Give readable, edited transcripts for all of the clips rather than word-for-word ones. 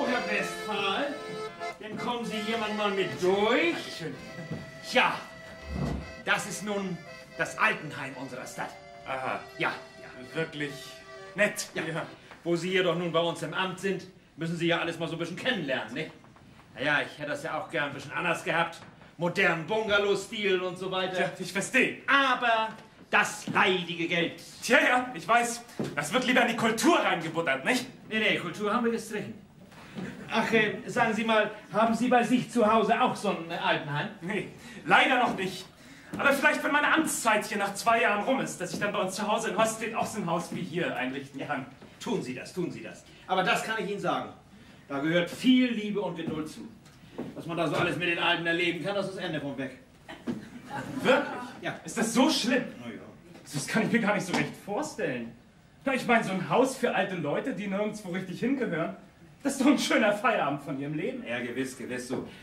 So, Herr Westphal, dann kommen Sie hier mal mit durch. Dankeschön. Tja, das ist nun das Altenheim unserer Stadt. Aha. Ja, Wirklich nett. ja. Wo Sie hier doch nun bei uns im Amt sind, müssen Sie ja alles mal so ein bisschen kennenlernen, ne? Naja, ich hätte das ja auch gern ein bisschen anders gehabt. Modernen Bungalow-Stil und so weiter. Tja, ich verstehe. Aber das leidige Geld. Tja, ja, ich weiß. Das wird lieber in die Kultur reingebuttert, nicht? Nee, Kultur haben wir gestrichen. Ach, sagen Sie mal, haben Sie bei sich zu Hause auch so ein Altenheim? Nee, leider noch nicht. Aber vielleicht, wenn meine Amtszeit hier nach 2 Jahren rum ist, dass ich dann bei uns zu Hause in Hostred auch so ein Haus wie hier einrichten kann. Tun Sie das, tun Sie das. Aber das kann ich Ihnen sagen. Da gehört viel Liebe und Geduld zu. Was man da so alles mit den Alten erleben kann, das ist das Ende vom Weg. Wirklich? Ja. Ist das so schlimm? Na ja. Das kann ich mir gar nicht so recht vorstellen. Na, ich meine, so ein Haus für alte Leute, die nirgendwo richtig hingehören, das ist doch ein schöner Feierabend von ihrem Leben. Ja, gewiss.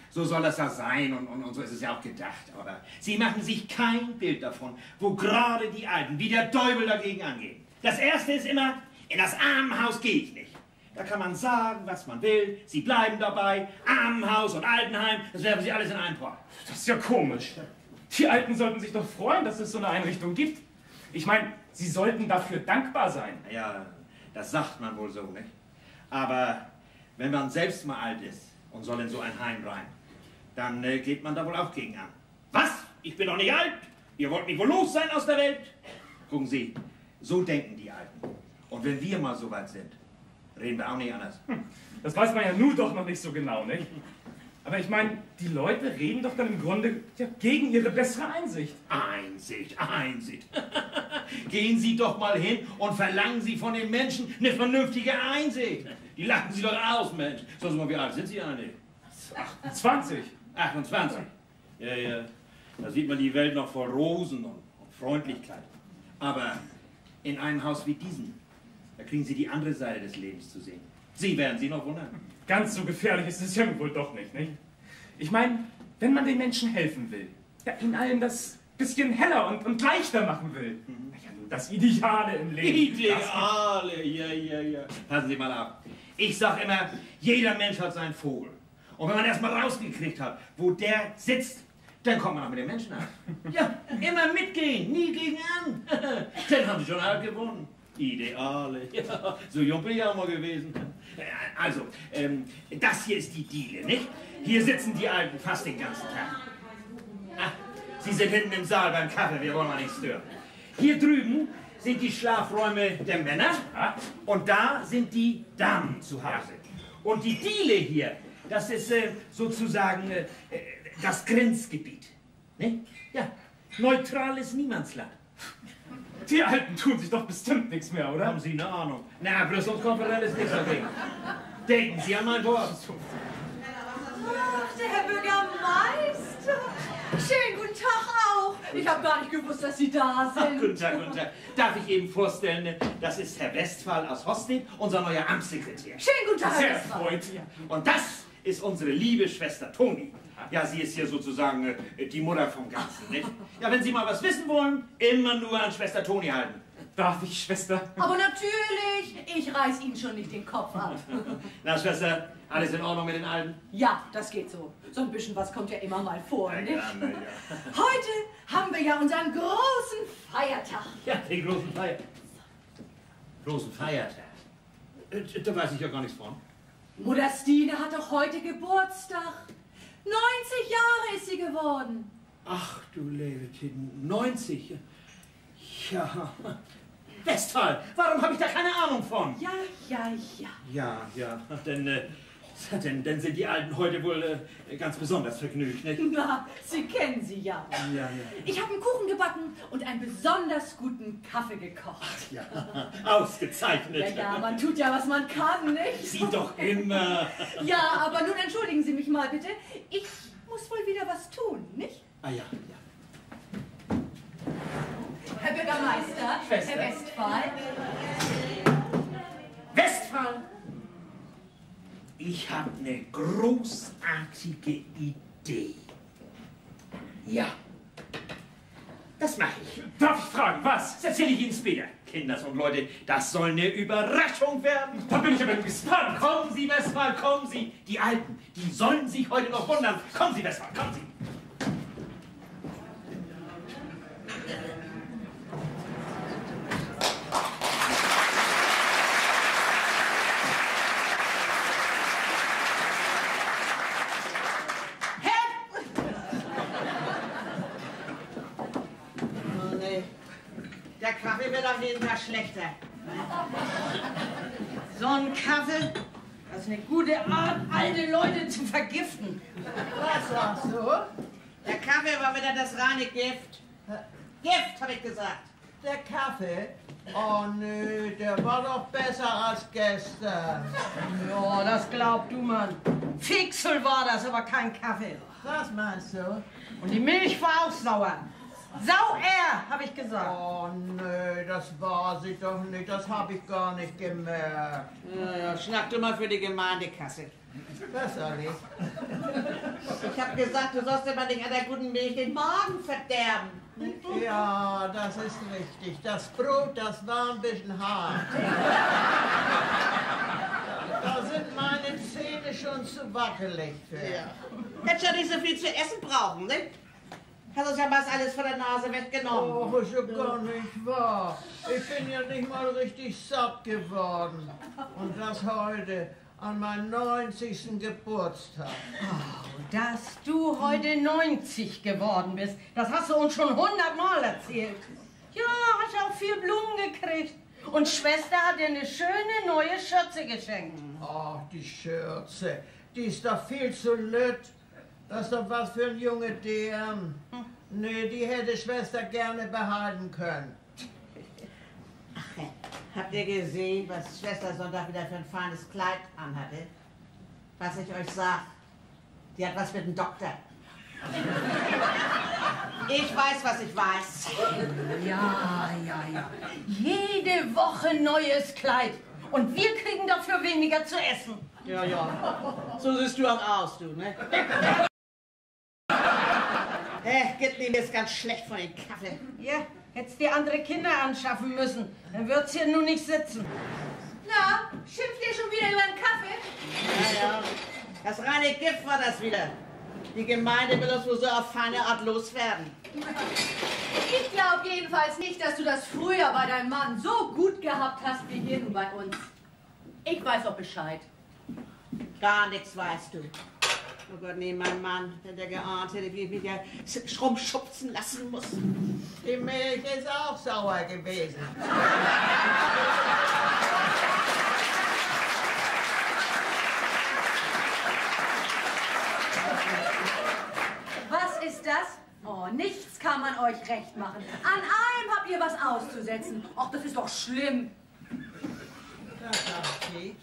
So soll das ja sein und so ist es ja auch gedacht. Aber Sie machen sich kein Bild davon, wo gerade die Alten wie der Teufel dagegen angehen. Das Erste ist immer, in das Armenhaus gehe ich nicht. Da kann man sagen, was man will. Sie bleiben dabei. Armenhaus und Altenheim, das werfen Sie alles in einen Pott. Das ist ja komisch. Die Alten sollten sich doch freuen, dass es so eine Einrichtung gibt. Ich meine, sie sollten dafür dankbar sein. Ja, das sagt man wohl so, nicht? Aber wenn man selbst mal alt ist und soll in so ein Heim rein, dann geht man da wohl auch gegen an. Was? Ich bin doch nicht alt? Ihr wollt mich wohl los sein aus der Welt? Gucken Sie, so denken die Alten. Und wenn wir mal so weit sind, reden wir auch nicht anders. Das weiß man ja nun doch noch nicht so genau, nicht? Aber ich meine, die Leute reden doch dann im Grunde ja, gegen ihre bessere Einsicht. Einsicht. Gehen Sie doch mal hin und verlangen Sie von den Menschen eine vernünftige Einsicht. Die lachen Sie doch aus, Mensch. Sagen Sie mal, wie alt sind Sie eigentlich? 20. 28. Ja. Da sieht man die Welt noch vor Rosen und Freundlichkeit. Aber in einem Haus wie diesem, da kriegen Sie die andere Seite des Lebens zu sehen. Sie werden sich noch wundern. Ganz so gefährlich ist es ja wohl doch nicht, nicht? Ich meine, wenn man den Menschen helfen will, ja, ihnen allen das bisschen heller und leichter machen will, ja, nur das Ideale im Leben. Ideale, ja. Passen Sie mal auf. Ich sag immer, jeder Mensch hat seinen Vogel. Und wenn man erst mal rausgekriegt hat, wo der sitzt, dann kommt man auch mit den Menschen an. Ja, immer mitgehen, nie gegen an. Dann haben Sie schon alt gewonnen. Ideale, ja, so jung bin ich auch mal gewesen. Also, das hier ist die Diele, nicht? Hier sitzen die Alten fast den ganzen Tag. Ah, Sie sind hinten im Saal beim Kaffee, wir wollen mal nicht stören. Hier drüben sind die Schlafräume der Männer und da sind die Damen zu Hause. Und die Diele hier, das ist sozusagen das Grenzgebiet. Ne? Ja, neutrales Niemandsland. Die Alten tun sich doch bestimmt nichts mehr, oder? Haben Sie eine Ahnung? Na, Brüsselskonferenz ist nichts dagegen. Denken Sie an mein Wort. Ach, der Herr Bürgermeister. Schönen guten Tag auch. Ich habe gar nicht gewusst, dass Sie da sind. Guten Tag. Darf ich eben vorstellen, das ist Herr Westphal aus Hostede, unser neuer Amtssekretär. Schönen guten Tag, Herr Sehr Westphal. freut. Ja. Und das ist unsere liebe Schwester Toni. Ja, sie ist hier sozusagen die Mutter vom Ganzen, nicht? Ja, wenn Sie mal was wissen wollen, immer nur an Schwester Toni halten. Darf ich, Schwester? Aber natürlich, ich reiß Ihnen schon nicht den Kopf ab. Na, Schwester, alles in Ordnung mit den Alten? Ja, das geht so. So ein bisschen was kommt ja immer mal vor, nicht? Ja. Heute haben wir ja unseren großen Feiertag. Ja, den großen Feiertag. Großen Feiertag? Da weiß ich ja gar nichts von. Mutter Stine hat doch heute Geburtstag. 90 Jahre ist sie geworden. Ach du liebe Titten, 90? Ja. Westphal, warum habe ich da keine Ahnung von? Ja. Ja, dann sind die Alten heute wohl ganz besonders vergnügt, nicht? Na, Sie kennen sie ja. Ja. Ich habe einen Kuchen gebacken und einen besonders guten Kaffee gekocht. Ja, ausgezeichnet. Ja, man tut ja, was man kann, nicht? Sie doch immer. Ja, aber nun entschuldigen Sie mich mal bitte. Ich muss wohl wieder was tun, nicht? Ah ja. Herr Bürgermeister, Schwester. Herr Westphal. Westphal, ich habe eine großartige Idee. Ja, das mache ich. Darf ich fragen, was? Das erzähle ich Ihnen später. Kinders und Leute, das soll eine Überraschung werden. Da bin ich aber gespannt. Kommen Sie, Westphal, kommen Sie. Die Alten, die sollen sich heute noch wundern. Kommen Sie, Westphal, kommen Sie. Der Kaffee wird auch jeden Tag schlechter. So ein Kaffee, das ist eine gute Art, alte Leute zu vergiften. Was sagst du? Der Kaffee war wieder das reine Gift. Gift, habe ich gesagt. Der Kaffee? Oh nö, der war doch besser als gestern. Ja, das glaubst du, Mann. Fixel war das, aber kein Kaffee. Was meinst du? Und die Milch war auch sauer. Sauer, habe ich gesagt. Oh nö, das war sie doch nicht, das habe ich gar nicht gemerkt. Ja, schnack du mal für die Gemeindekasse. Was soll ich? Ich habe gesagt, du sollst immer nicht an der guten Milch den Magen verderben. Ja, das ist richtig. Das Brot, das war ein bisschen hart. Da sind meine Zähne schon zu wackelig für. Ja. Hättest ja nicht so viel zu essen brauchen, ne? Hast uns ja was alles von der Nase weggenommen. Oh, ist ja gar nicht wahr. Ich bin ja nicht mal richtig satt geworden. Und das heute, an meinem 90. Geburtstag. Oh, dass du heute 90 geworden bist, das hast du uns schon 100 Mal erzählt. Ja, hast ja auch viel Blumen gekriegt. Und Schwester hat dir eine schöne neue Schürze geschenkt. Ach, die Schürze, die ist doch viel zu lütt. Das ist doch was für ein junge DM. Nee, die hätte Schwester gerne behalten können. Ach, habt ihr gesehen, was Schwester Sonntag wieder für ein feines Kleid anhatte? Was ich euch sag, die hat was mit dem Doktor. Ich weiß, was ich weiß. Ja. Jede Woche neues Kleid. Und wir kriegen dafür weniger zu essen. Ja. So siehst du auch aus, du, ne? Geht mir jetzt ganz schlecht von den Kaffee. Ja, hättest dir andere Kinder anschaffen müssen. Dann wird's hier nun nicht sitzen. Na, schimpft ihr schon wieder über den Kaffee? Ja. Das reine Gift war das wieder. Die Gemeinde will uns wohl so auf feine Art loswerden. Ich glaube jedenfalls nicht, dass du das früher bei deinem Mann so gut gehabt hast wie hier nun bei uns. Ich weiß doch Bescheid. Gar nichts weißt du. Oh Gott, nee, mein Mann, wenn der geahnt hätte, wie ich mich ja rumschubsen lassen muss. Die Milch ist auch sauer gewesen. Was ist das? Oh, nichts kann man euch recht machen. An allem habt ihr was auszusetzen. Ach, das ist doch schlimm. Das sagt sie.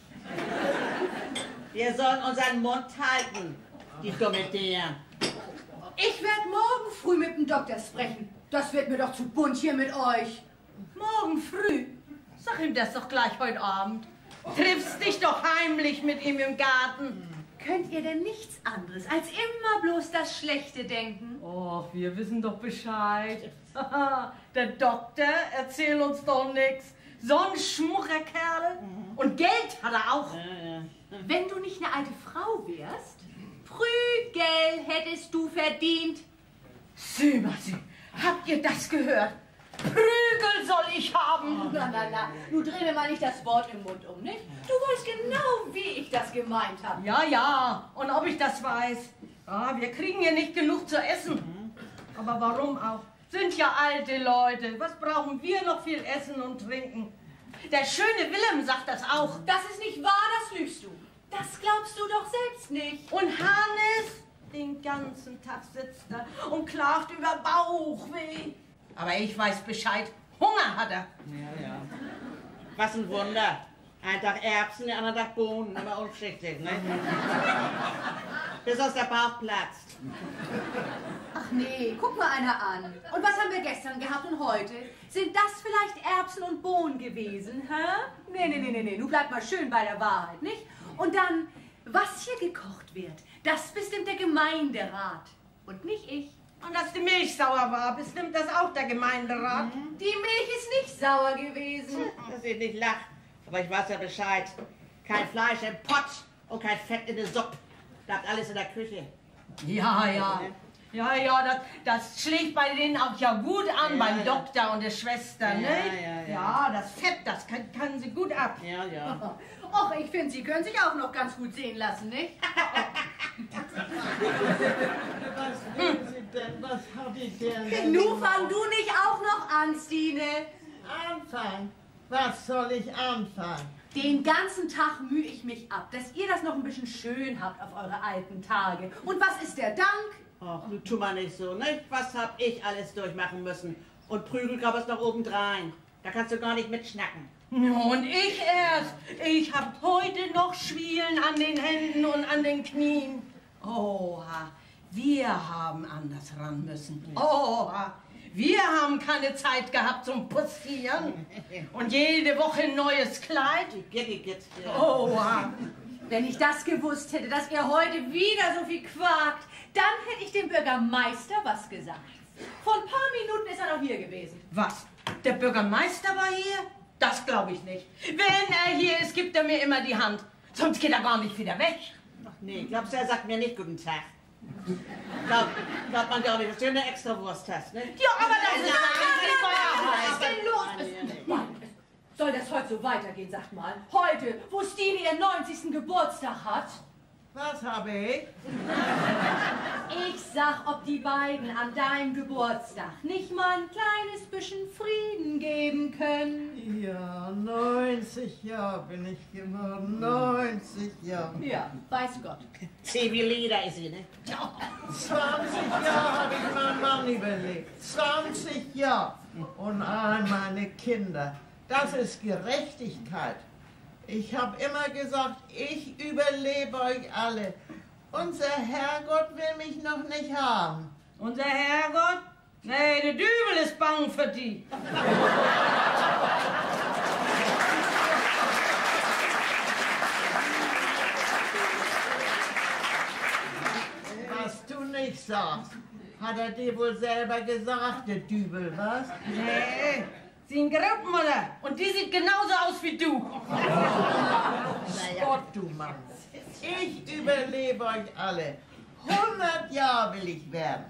Wir sollen unseren Mund halten, die dumme Dinger. Ich werde morgen früh mit dem Doktor sprechen. Das wird mir doch zu bunt hier mit euch. Morgen früh? Sag ihm das doch gleich heute Abend. Triffst dich doch heimlich mit ihm im Garten. Könnt ihr denn nichts anderes als immer bloß das Schlechte denken? Oh, wir wissen doch Bescheid. Der Doktor erzählt uns doch nichts. So ein schmucker Kerl. Und Geld hat er auch. Wenn du nicht eine alte Frau wärst, Prügel hättest du verdient. Sieh mal, habt ihr das gehört? Prügel soll ich haben. Na, du dreh mir mal nicht das Wort im Mund um, nicht? Du weißt genau, wie ich das gemeint habe. Ja, und ob ich das weiß. Ah, wir kriegen hier nicht genug zu essen. Aber warum auch? Sind ja alte Leute. Was brauchen wir noch viel Essen und Trinken? Der schöne Willem sagt das auch. Das ist nicht wahr, das lügst du. Das glaubst du doch selbst nicht. Und Hannes, den ganzen Tag sitzt er und klagt über Bauchweh. Aber ich weiß Bescheid. Hunger hat er. Ja. Was ein Wunder. Ein Tag Erbsen, der andere Tag Bohnen, aber unschichtig, ne? Bis aus der Bauch platzt. Ach nee, guck mal einer an. Und was haben wir gestern gehabt und heute? Sind das vielleicht Erbsen und Bohnen gewesen, hä? Nee, du bleib mal schön bei der Wahrheit, nicht? Und dann, was hier gekocht wird, das bestimmt der Gemeinderat und nicht ich. Und dass die Milch sauer war, bestimmt das auch der Gemeinderat. Die Milch ist nicht sauer gewesen. Dass ich nicht lacht. Aber ich weiß ja Bescheid. Kein Fleisch im Pott und kein Fett in der Suppe. Bleibt alles in der Küche. Ja, ja. Ja, das schlägt bei denen auch ja gut an, beim Doktor und der Schwester, ne? Ja, das Fett, das kann sie gut ab. Ja, ja. Och, ich finde, Sie können sich auch noch ganz gut sehen lassen, nicht? Was wollen Sie denn? Was hab ich denn? Nu fang du nicht auch noch an, Stine. Anfangen? Was soll ich anfangen? Den ganzen Tag mühe ich mich ab, dass ihr das noch ein bisschen schön habt auf eure alten Tage. Und was ist der Dank? Ach, du tu mal nicht so, ne? Was hab ich alles durchmachen müssen? Und Prügel gab es noch obendrein. Da kannst du gar nicht mitschnacken. Und ich erst. Ich hab heute noch Schwielen an den Händen und an den Knien. Oha, wir haben anders ran müssen. Oha, wir haben keine Zeit gehabt zum Pussieren. Und jede Woche ein neues Kleid. Oha. Wenn ich das gewusst hätte, dass ihr heute wieder so viel quakt, dann hätte ich dem Bürgermeister was gesagt. Vor ein paar Minuten ist er noch hier gewesen. Was? Der Bürgermeister war hier? Das glaube ich nicht. Wenn er hier ist, gibt er mir immer die Hand. Sonst geht er gar nicht wieder weg. Ach nee, glaubst du, er sagt mir nicht guten Tag? Glaubt man gar nicht, dass du eine Extrawurst hast, ne? Ja, aber das ist die Wahrheit. Was ist denn los? Soll das heute so weitergehen, sagt mal? Heute, wo Stine ihren 90. Geburtstag hat? Was habe ich? Ich sag, ob die beiden an deinem Geburtstag nicht mal ein kleines bisschen Frieden geben können. Ja, 90 Jahre bin ich geworden. 90 Jahre. Ja, weiß Gott. Zivillieder ist sie, ne? 20 Jahre habe ich meinen Mann überlebt. 20 Jahre. Und all meine Kinder. Das ist Gerechtigkeit. Ich habe immer gesagt, ich überlebe euch alle. Unser Herrgott will mich noch nicht haben. Unser Herrgott? Nee, der Dübel ist bang für die. Was du nicht sagst, hat er dir wohl selber gesagt, der Dübel, was? Nee, sie ist eine Grabmutter und die sieht genauso aus wie du. Gott, du Mann. Ich überlebe euch alle. 100 Jahre will ich werden.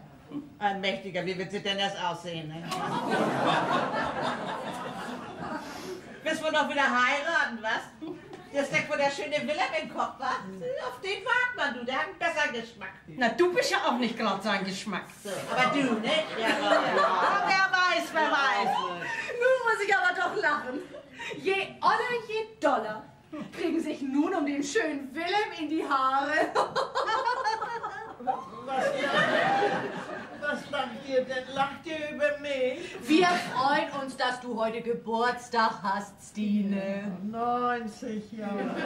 Ein Mächtiger, wie wird sie denn das aussehen, ne? Willst du noch wieder heiraten, was? Der steckt wohl der schöne Willem im Kopf, was? Auf den wagt man, du, der hat einen besseren Geschmack. Na, du bist ja auch nicht gerade sein Geschmack. So, aber du, ne? Ja, wer weiß, wer weiß. Nun muss ich aber doch lachen. Je oller, je doller. Kriegen sich nun um den schönen Willem in die Haare. Was lacht ihr denn? Lacht ihr über mich? Wir freuen uns, dass du heute Geburtstag hast, Stine. 90 Jahre.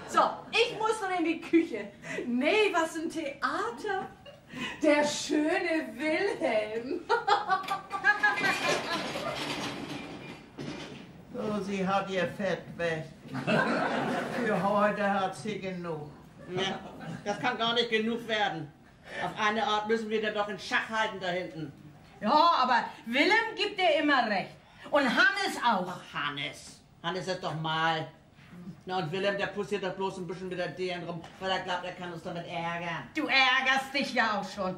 So, ich muss nun in die Küche. Nee, was ein Theater. Der schöne Wilhelm. So, sie hat ihr Fett weg. Für heute hat sie genug. Ja, das kann gar nicht genug werden. Auf eine Art müssen wir da doch in Schach halten da hinten. Ja, aber Willem gibt dir immer recht. Und Hannes auch. Ach, Hannes ist doch mal. Na und Willem, der pussiert doch bloß ein bisschen mit der DN rum, weil er glaubt, er kann uns damit ärgern. Du ärgerst dich ja auch schon.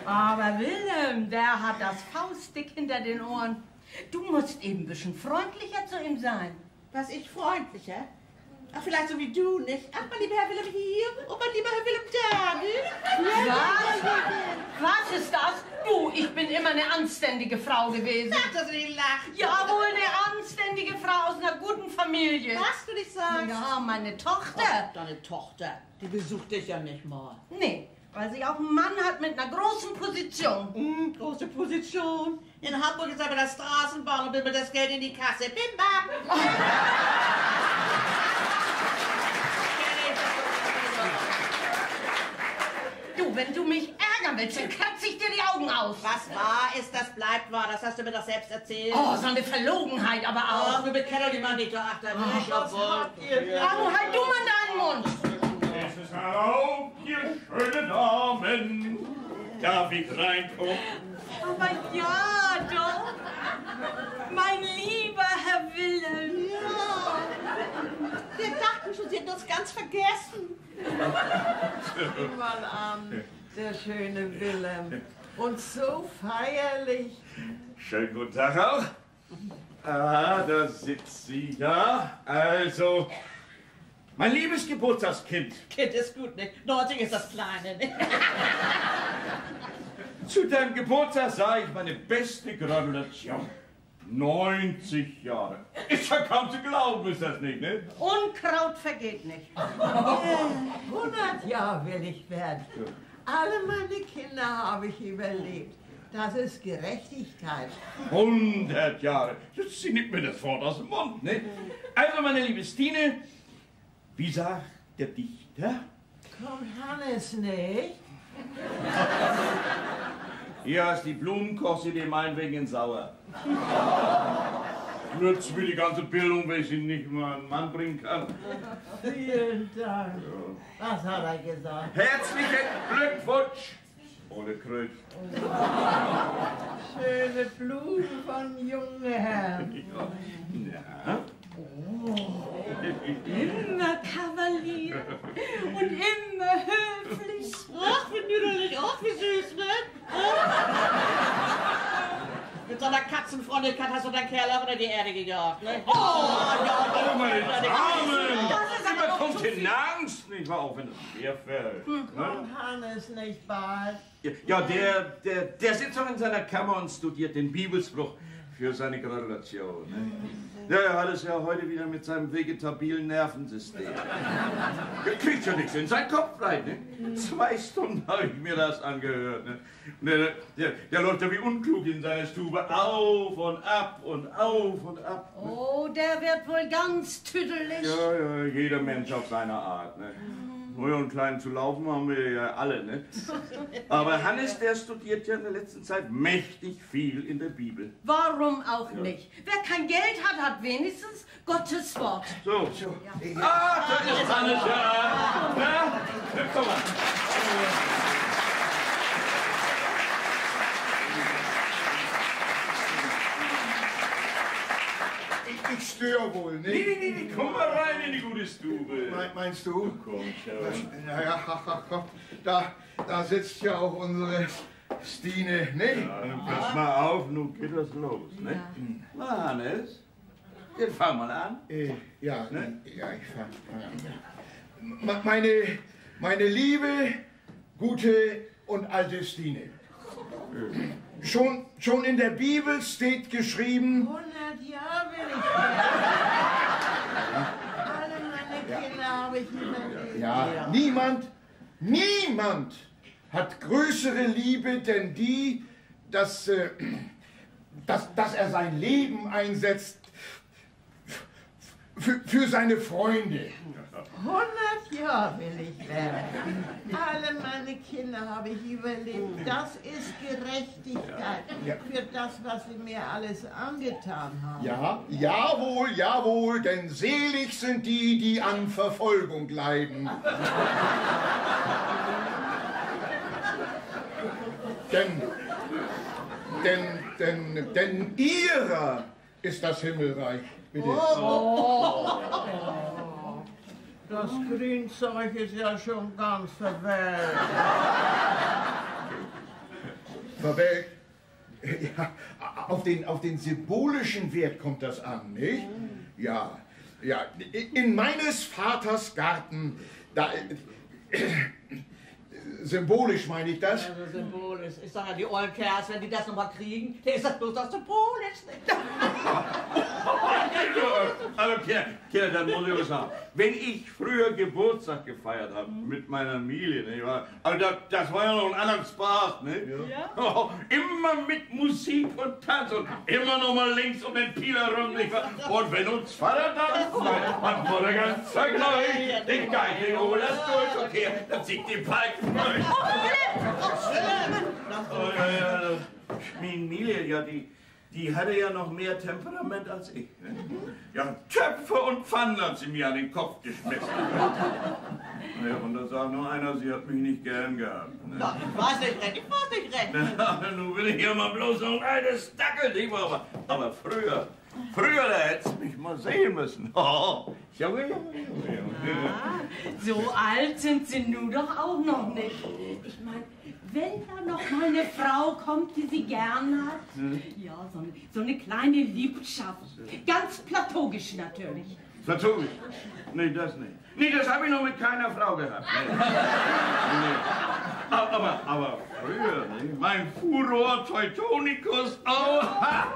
Aber Willem, der hat das Faustdick hinter den Ohren. Du musst eben ein bisschen freundlicher zu ihm sein. Was, ich freundlicher? Ach, vielleicht so wie du, nicht? Ach, mein lieber Herr Willem hier und mein lieber Herr Willem da, ne? Was ist das? Du, ich bin immer eine anständige Frau gewesen. Sag, dass du nicht lachst. Jawohl, eine anständige Frau aus einer guten Familie. Was du nicht sagst? Ja, meine Tochter. Ach, deine Tochter, die besucht dich ja nicht mal. Nee, weil sie auch einen Mann hat mit einer großen Position. Große Position. In Hamburg ist er bei der Straßenbahn und bimmelt das Geld in die Kasse. Bim, bam. Du, wenn du mich ärgern willst, dann kratze ich dir die Augen aus. Was wahr ist, das bleibt wahr. Das hast du mir doch selbst erzählt. Oh, so eine Verlogenheit aber auch. Ach, wir bekennen die Mann nicht, du Achter. Was habt ihr denn? Oh, halt du mal deinen Mund. Es ist erlaubt, ihr schönen Damen, Darf ich reinkommen? Aber ja, doch. Mein lieber Herr Wilhelm. Ja, wir dachten schon, Sie hätten uns ganz vergessen. Sieh mal an, der schöne Wilhelm. Und so feierlich. Schönen guten Tag auch. Ah, da sitzt sie da. Also, mein liebes Geburtstagskind. Kind ist gut, nicht? 90 ist das Kleine, nicht? Zu deinem Geburtstag sah ich meine beste Gratulation. 90 Jahre. Ist ja kaum zu glauben, ist das nicht, ne? Unkraut vergeht nicht. 100 Jahre will ich werden. Alle meine Kinder habe ich überlebt. Das ist Gerechtigkeit. 100 Jahre. Jetzt sie nimmt mir das Wort aus dem Mund, ne? Also, meine liebe Stine, wie sagt der Dichter? Kommt Hannes nicht? Hier hast die Blumen, koch sie dem ein wegen sauer. Nützt mir die ganze Bildung, wenn ich sie nicht mal einen Mann bringen kann. Vielen Dank. Was hat er gesagt? Herzlichen Glückwunsch! Ohne Kröt. Schöne Blumen von jungen Herrn. Ja. Immer Kavalier und immer höflich. Ach, wie niederlich, ach, wie süß, ne? Mit so einer Katzenfreundlichkeit hast du deinen Kerl auch unter die Erde gejagt, ne? Oh, ja, Meine Damen! Das ist aber doch zu viel. Kontenance, nicht wahr? Auch wenn es schwer fällt. Kommt Hannes nicht bald? Ja, der sitzt doch in seiner Kammer und studiert den Bibelspruch für seine Gratulation. Ne? Ja, er hat es ja heute wieder mit seinem vegetabilen Nervensystem. Er kriegt ja nichts in seinen Kopf rein. Ne? 2 Stunden habe ich mir das angehört. Ne? Der läuft ja wie unklug in seiner Stube auf und ab und auf und ab. Ne? Oh, der wird wohl ganz tüdelig. Ja, jeder Mensch auf seine Art. Ne? Nur und klein zu laufen haben wir ja alle, ne? Aber Hannes, der studiert ja in der letzten Zeit mächtig viel in der Bibel. Warum auch nicht? Wer kein Geld hat, hat wenigstens Gottes Wort. So. Ah, da ist Hannes, ja. Na, komm mal. Ich störe wohl, nicht? Nee, komm mal rein in die gute Stube. Meinst du? Komm schon. Naja, da sitzt ja auch unsere Stine, nicht? Ja, dann pass mal auf, nun geht das los, ne? Na, Hannes, jetzt fang mal an. Ja, ich fang an. Meine liebe, gute und alte Stine. Schon in der Bibel steht geschrieben... 100 Jahre will ich werden. Alle meine Kinder habe ich überlebt. Ja, niemand hat größere Liebe denn die, dass er sein Leben einsetzt für seine Freunde. 100 Jahre will ich werden. Alle meine Kinder habe ich überlebt. Das ist Gerechtigkeit für das, was sie mir alles angetan haben. Ja, jawohl, denn selig sind die, die an Verfolgung leiden. denn ihrer ist das Himmelreich. Bitte. Das Grünzeug ist ja schon ganz verwelkt. Verwelkt? Ja, auf den symbolischen Wert kommt das an, nicht? Ja. In meines Vaters Garten, da... symbolisch meine ich das? Also symbolisch. Ich sage ja, die ollen Kerls, wenn die das nochmal kriegen, dann ist das bloß das symbolisch. Aber Kinder, dann muss ich was sagen. Wenn ich früher Geburtstag gefeiert habe mit meiner Familie, nicht wahr? Also das war ja noch ein anderer Spaß, ne? Ja. Oh, immer mit Musik und Tanz und immer noch mal links um den Pieler rum, nicht wahr? Und wenn uns Vater tanzt, dann wurde der ganze Tag gleich. Den Geige holt das durch und her, dann zieht die Balken durch. Emilie, ja, die hatte ja noch mehr Temperament als ich. Ne? Ja, Töpfe und Pfannen hat sie mir an den Kopf geschmissen. Ja, und da sagt nur einer, sie hat mich nicht gern gehabt. Ne? Doch, ich weiß nicht recht, ich weiß nicht recht. Na, nun will ich ja mal bloß so ein altes Dackel, aber früher, da hättest du mich mal sehen müssen. Oh, Junge. So alt sind Sie nun doch auch noch nicht. Ich meine, wenn da noch mal eine Frau kommt, die Sie gern hat, ja, so eine kleine Liebschaft. Ganz platonisch natürlich. Platonisch? Nee, das nicht. Nee, das habe ich noch mit keiner Frau gehabt. Nee. Nee. Aber früher, ne? Mein Furor Teutonicus, oh! Na.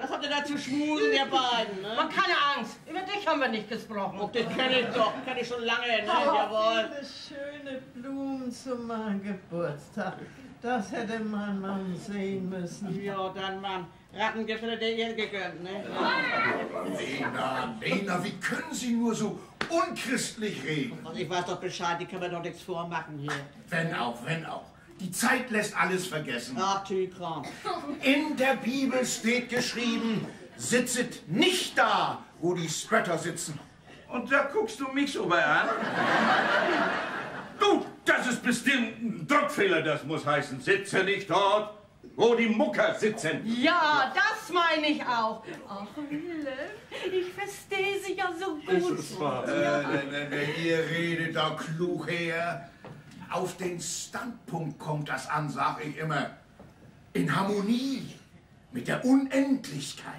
Was habt ihr da zu schmusen, ihr beiden, ne? Aber keine Angst, über dich haben wir nicht gesprochen. Oh, den kenne ich doch, kenne ich schon lange, ne? Jawohl. Viele schöne Blumen zu meinem Geburtstag. Das hätte mein Mann sehen müssen. Ja, dann, Mann. Rattengift hätte der ihr gegönnt, ne? Lena, wie können Sie nur so unchristlich reden? Und ich weiß doch Bescheid, die können wir doch nichts vormachen hier. Wenn auch. Die Zeit lässt alles vergessen. Ach, Tykram. In der Bibel steht geschrieben, sitzet nicht da, wo die Spötter sitzen. Und da guckst du mich so bei an? Du, das ist bestimmt ein Druckfehler, das muss heißen, sitze nicht dort, wo die Mucker sitzen. Ja, das meine ich auch. Ach, Wille, ich verstehe Sie ja so gut. Ihr redet da klug her. Auf den Standpunkt kommt das an, sag ich immer. In Harmonie mit der Unendlichkeit.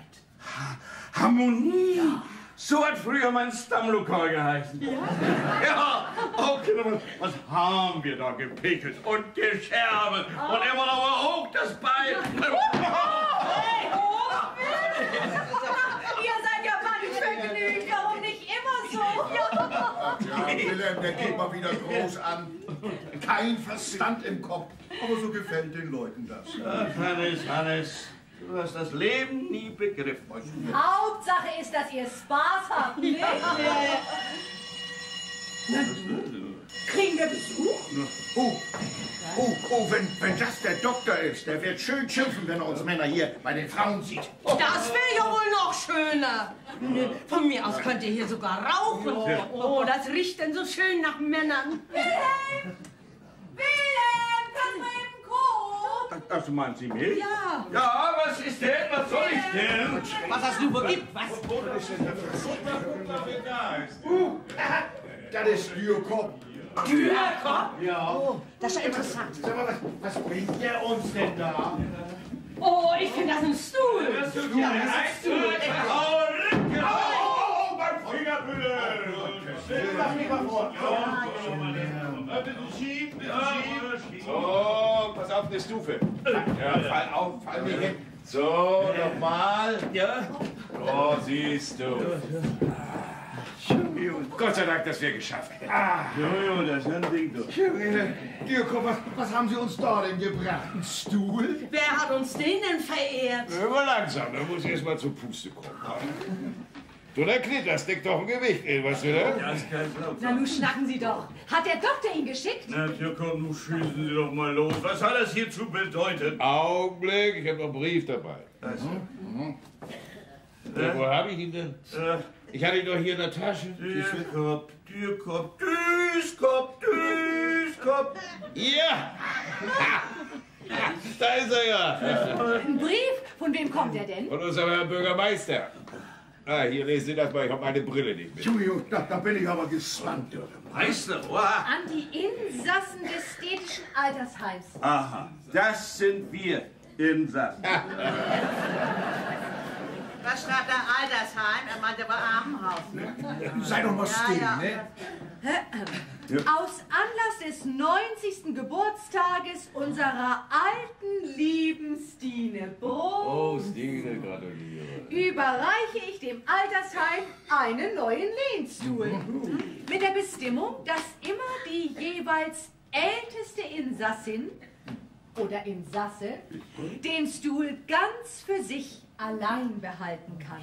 Harmonie? Ja. So hat früher mein Stammlokal geheißen. Ja, okay, was haben wir da gepekelt und gescherben und immer noch mal hoch das Bein. Hey, ihr seid ja gar nicht vergnügt, warum nicht immer so? Ja, Wilhelm, der geht mal wieder groß an. Kein Verstand im Kopf, aber so gefällt den Leuten das. Ach, Hannes, du hast das Leben nie begriffen. Hauptsache ist, dass ihr Spaß habt, nicht? Kriegen wir Besuch? Oh, wenn das der Doktor ist, der wird schön schimpfen, wenn er uns Männer hier bei den Frauen sieht. Das wäre ja wohl noch schöner. Von mir aus könnt ihr hier sogar rauchen. Oh, das riecht denn so schön nach Männern. Wilhelm, kannst du eben kommen? Ach, du meinst Sie mich? Ja. Ja, was ist denn? Was soll ich denn? Was hast du gibt? Was? Das ist Dürkop. Dürkop? Ja. Oh, das ist ja interessant. Sag mal, was bringt der uns denn da? Oh, ich finde das ein Stuhl. Ja, das ist ein Stuhl. Oh, mein Fingerpille. Lass mich mal vor. Bitte schieben, So, pass auf, eine Stufe. Ja, fall nicht hin. So, nochmal. Ja? Oh, siehst du. Gott sei Dank, dass wir geschafft haben. Jojo, das ist ein Ding doch. Dürkop, was haben Sie uns da denn gebracht? Ein Stuhl? Wer hat uns den denn verehrt? Immer langsam, da muss ich erst mal zur Puste kommen. Du, der Knitt, das deckt doch ein Gewicht, weißt du, ne? Das ist kein Platz. Na, nun schnacken Sie doch. Hat der Doktor ihn geschickt? Na, hier komm, nun schießen Sie doch mal los. Was hat das hier zu bedeuten? Augenblick, ich habe noch einen Brief dabei. Wo habe ich ihn denn? Ich hatte ihn doch hier in der Tasche. Dürkop, Düskop. Ja! Da ist er ja. Ein Brief? Von wem kommt er denn? Von unserem Herrn Bürgermeister. Ah, hier lesen Sie das mal, ich habe meine Brille nicht mit. Junge, da bin ich aber gespannt. Meister, wow. An die Insassen des städtischen Altersheims. Aha, das sind wir, Insassen. Was schreibt der Altersheim? Er meinte aber Armenhaus, ne? Sei doch mal still, ja. ne? Aus Anlass des 90. Geburtstages unserer alten, lieben Stine Brun Stine, gratuliere. überreiche ich dem Altersheim einen neuen Lehnstuhl. Mit der Bestimmung, dass immer die jeweils älteste Insassin oder Insasse den Stuhl ganz für sich allein behalten kann.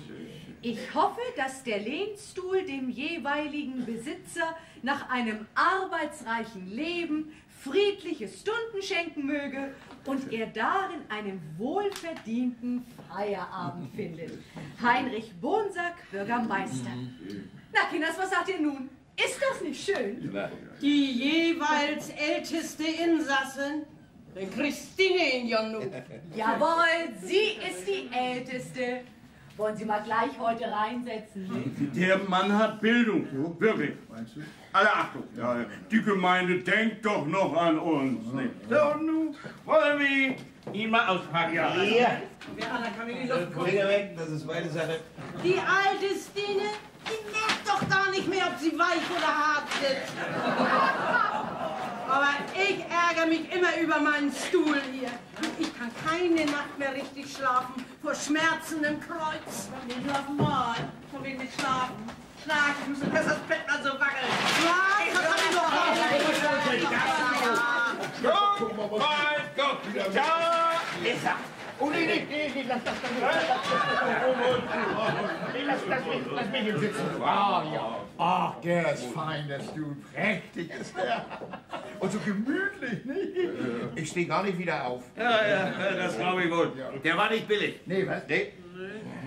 Ich hoffe, dass der Lehnstuhl dem jeweiligen Besitzer nach einem arbeitsreichen Leben friedliche Stunden schenken möge und er darin einen wohlverdienten Feierabend findet. Heinrich Bonsack, Bürgermeister. Na, Na, Kinders, was sagt ihr nun? Ist das nicht schön? Die jeweils älteste Insassin, die Christine in Janu. Jawohl, sie ist die Älteste. Wollen Sie mal gleich heute reinsetzen? Der Mann hat Bildung, wirklich. Meinst du? Alle Achtung, ja, die Gemeinde denkt doch noch an uns. Nicht? So, nun wollen wir ihn mal auspacken. Ja. Hier. Wer anderen kann mir die Luft gucken. Finger weg, das ist meine Sache. Die alte Stine, die merkt doch gar nicht mehr, ob sie weich oder hart sitzt. Aber ich ärgere mich immer über meinen Stuhl hier. Ich kann keine Nacht mehr richtig schlafen vor Schmerzen im Kreuz. Ich schlafe mal. Von wegen nicht schlafen. Schlaf, ich muss das Bett mal so wackeln. Nein, das hab ich noch Gut, mein Gott, ja, ist er. Oh, nee, lass das lass mich im Sitzen. Ah, ja. Ach, der ist fein, der Stuhl. Prächtig ist der. Und so gemütlich, nicht? Ich stehe gar nicht wieder auf. Ja, das glaube ich wohl. Der war nicht billig. Nee, was? Nee.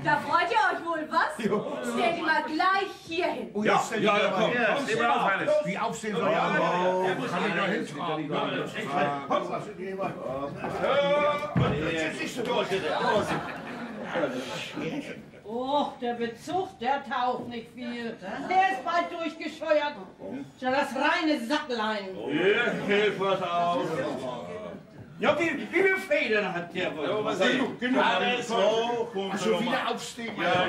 Da freut ihr euch wohl, was? Stellt ihn mal gleich hier hin. Oh, Ja, stell ja, dich komm, mal komm, steh mal auf, Hannes. Wie aufstehen soll ich auch? Kann ich da hintragen? Jetzt ist durch. Oh, der Bezug, der taucht nicht viel. Der ist bald durchgescheuert. Ja, das reine Sacklein. Ja, hilf was aus. Ja, wie viele Federn hat der wohl? Ja, was genau. Alles hoch. Ach, schon wieder aufstehen? Ja.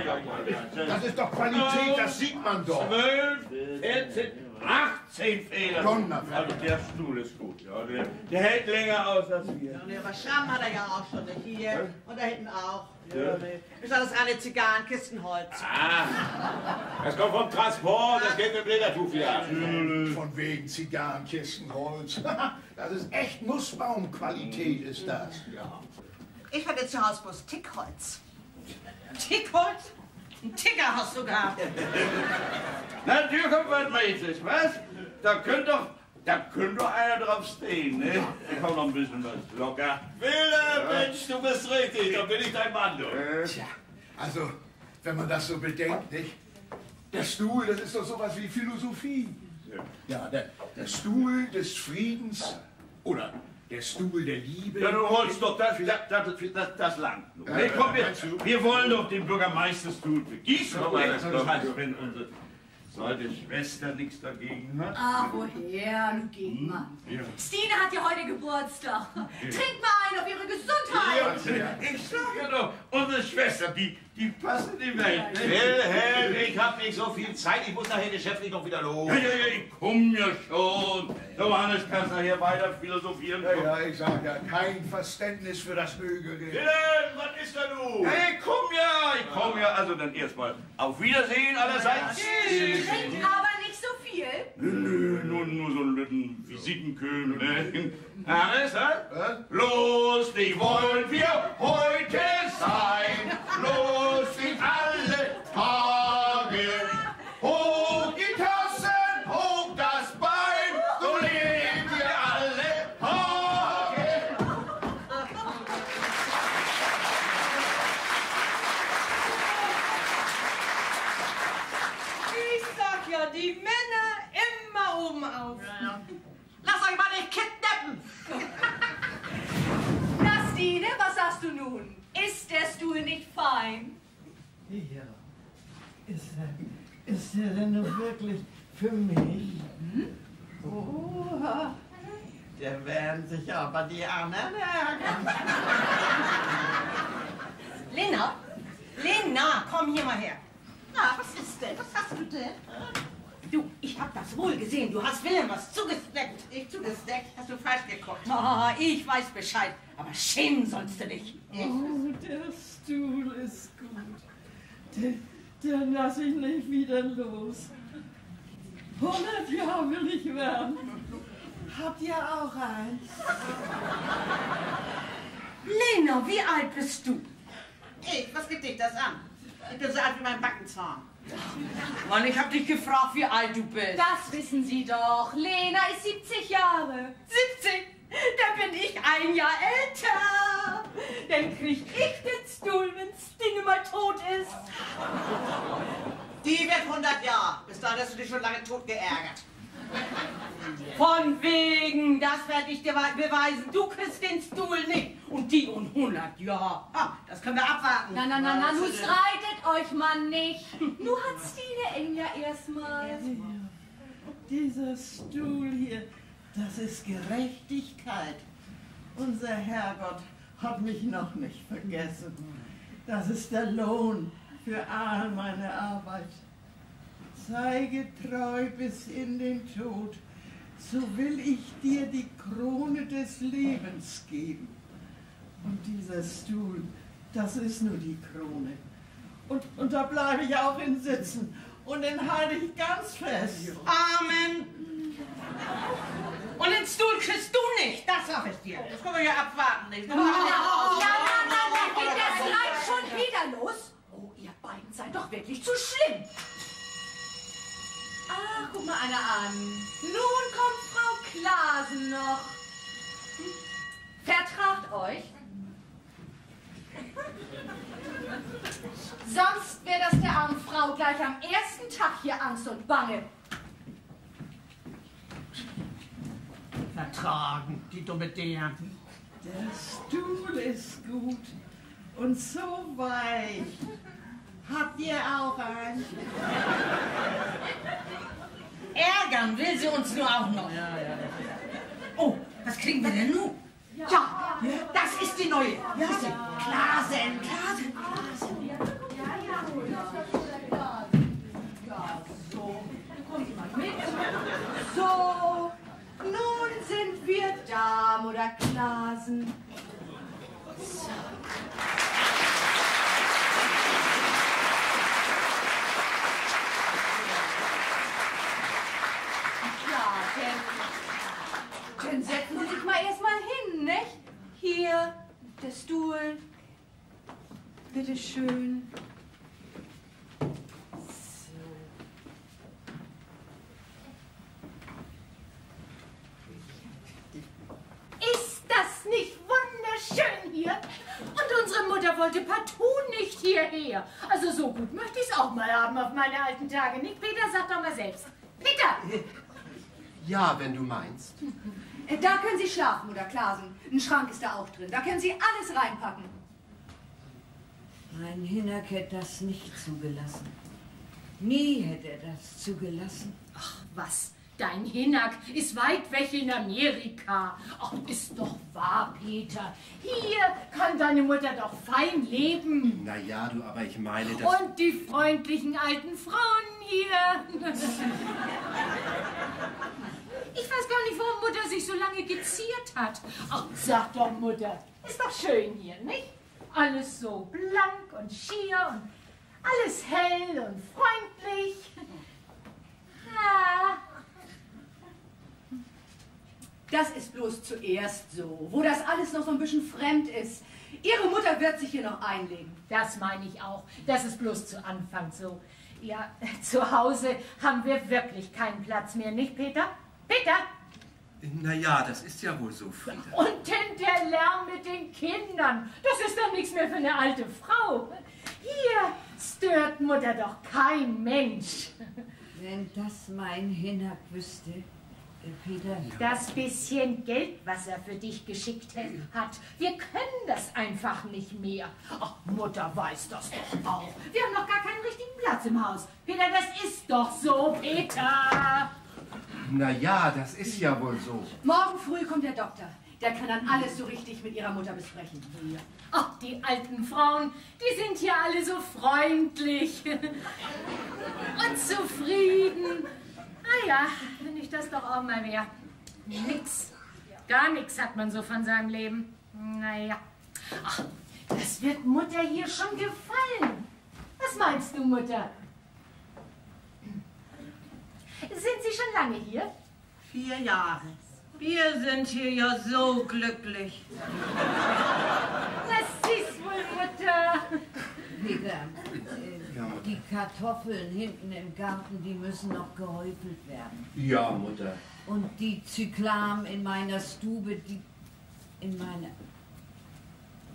Das ist doch Qualität, das sieht man doch. 12, 14, 18 Federn. Donnerwetter. Also der Stuhl ist gut. Ja, der hält länger aus als wir. Und der Schramm hat er ja auch schon. Hier und da hinten auch. Ja. Ist alles reine Zigarrenkistenholz. Das kommt vom Transport, das geht mit dem Ledertuch wieder ab. Von wegen Zigarrenkistenholz. Das ist echt Nussbaumqualität, ist das. Ja. Ich hatte zu Hause bloß Tickholz. Tickholz? Ein Ticker hast du gehabt. Na, dir kommt was Mäßiges, was? Da könnte doch einer drauf stehen, ne? Da kommt noch ein bisschen was locker. Wilhelm, Mensch, du bist richtig, da bin ich dein Mann, du. Tja, also, wenn man das so bedenkt, nicht? Der Stuhl, das ist doch sowas wie Philosophie. Ja, der Stuhl des Friedens oder der Stuhl der Liebe. Ja, du holst doch das Land. Nee, komm, wir wollen doch den Bürgermeisterstuhl für Gießen. Das heißt, wenn unsere zweite Schwester nichts dagegen hat. Ach, woher, du Gegenmann. Stine hat ja heute Geburtstag. Trink mal ein auf ihre Gesundheit. Ich sag ja doch, unsere Schwester, die passt in die Welt. Ne? Wilhelm, ich hab nicht so viel Zeit, ich muss nachher geschäftlich noch wieder los. Ja, ich komm ja schon. Johannes, kannst du hier weiter philosophieren? Ja, ich sag ja, kein Verständnis für das Höhere. Wilhelm, was ist da nun? Ich komm ja. Also dann erstmal auf Wiedersehen allerseits. Trinkt aber nicht so viel. Nö, nur so einen Visitenkühl, ne? Hannes, los, die wollen wir heute sein. Los, in alle Tage. Hoch die Tassen, hoch das Bein, so leben wir alle Tage. Ich sag ja, die Männer immer oben auf. Lass euch mal nicht kidnappen. Na, Stine, was sagst du nun? Ist der Stuhl nicht fein? Ja. Ist der denn nur wirklich für mich? Oh, der werden sich aber die anderen ärgern. Lena, komm hier mal her. Na, was ist denn? Was hast du denn? Du, ich hab das wohl gesehen. Du hast Wilhelm was zugesteckt. Ich zugesteckt? Hast du falsch geguckt? Ah, ich weiß Bescheid. Aber schämen sollst du dich. Oh, der Stuhl ist gut. Den lass ich nicht wieder los. 100 Jahre will ich werden. Habt ihr auch eins? Lena, wie alt bist du? Ich, was geht dich das an? Ich bin so alt wie mein Backenzahn. Mann, ich hab dich gefragt, wie alt du bist. Das wissen Sie doch. Lena ist 70 Jahre. 70? Da bin ich ein Jahr älter. Dann krieg ich den Stuhl, wenn Stine mal tot ist. Die wird 100 Jahre. Bis dahin mich schon lange tot geärgert. Von wegen, das werde ich dir beweisen. Du kriegst den Stuhl nicht. Und die und 100, ja. Das können wir abwarten. Na, nu streitet euch mal nicht. Nu hat's die der Inga erstmal. Dieser Stuhl hier, das ist Gerechtigkeit. Unser Herrgott hat mich noch nicht vergessen. Das ist der Lohn für all meine Arbeit. Sei getreu bis in den Tod, so will ich dir die Krone des Lebens geben. Und dieser Stuhl, das ist nur die Krone. Und da bleibe ich auch in Sitzen und den halte ich ganz fest. Amen. Und den Stuhl kriegst du nicht, das sag ich dir. Das können wir ja abwarten. Nicht? Na, geht der Streit schon wieder los? Oh, ihr beiden seid doch wirklich zu schlimm. Ach, guck mal einer an. Nun kommt Frau Klaasen noch. Vertragt euch. Sonst wäre das der armen Frau gleich am ersten Tag hier Angst und Bange. Vertragen, die dumme Dinger. Der Stuhl ist gut und so weich. Habt ihr auch einen? Ärgern will sie uns nur auch noch. Oh, was kriegen wir denn nun? Ja, das ist die neue. Siehst du? Klaasen. So, nun sind wir da, Mutter Klaasen. So. Dann setzen Sie sich mal erstmal hin, nicht? Hier, der Stuhl. Bitte schön. So. Ist das nicht wunderschön hier? Und unsere Mutter wollte partout nicht hierher. Also so gut möchte ich es auch mal haben auf meine alten Tage, nicht? Peter, sag doch mal selbst. Peter! Ja, wenn du meinst. Da können Sie schlafen, Mutter Klaasen. Ein Schrank ist da auch drin. Da können Sie alles reinpacken. Mein Hinak hätte das nicht zugelassen. Nie hätte er das zugelassen. Ach, was? Dein Hinak ist weit weg in Amerika. Ach, ist doch wahr, Peter. Hier kann deine Mutter doch fein leben. Na ja, du, aber ich meine, dass... Und die freundlichen alten Frauen hier. Ich weiß gar nicht, warum Mutter sich so lange geziert hat. Ach, sag doch, Mutter, ist doch schön hier, nicht? Alles so blank und schier und alles hell und freundlich. Ja. Das ist bloß zuerst so, wo das alles noch so ein bisschen fremd ist. Ihre Mutter wird sich hier noch einlegen. Das meine ich auch. Das ist bloß zu Anfang so. Ja, zu Hause haben wir wirklich keinen Platz mehr, nicht, Peter? Peter? Na ja, das ist ja wohl so, Frieda. Und denn der Lärm mit den Kindern, das ist doch nichts mehr für eine alte Frau. Hier stört Mutter doch kein Mensch. Wenn das mein Hinak wüsste, Peter. Das bisschen Geld, was er für dich geschickt hat, wir können das einfach nicht mehr. Ach, Mutter weiß das doch auch. Wir haben noch gar keinen richtigen Platz im Haus. Peter, das ist doch so, Peter. Na ja, das ist ja wohl so. Morgen früh kommt der Doktor. Der kann dann alles so richtig mit ihrer Mutter besprechen. Ach, die alten Frauen, die sind hier alle so freundlich und zufrieden. Ah ja, wenn ich das doch auch mal wäre. Nix, gar nichts hat man so von seinem Leben. Naja, ach, das wird Mutter hier schon gefallen. Was meinst du, Mutter? Sind Sie schon lange hier? 4 Jahre. Wir sind hier ja so glücklich. Das ist wohl, Mutter. Peter, die Kartoffeln hinten im Garten, die müssen noch gehäufelt werden. Ja, Mutter. Und die Zyklam in meiner Stube, die in meiner...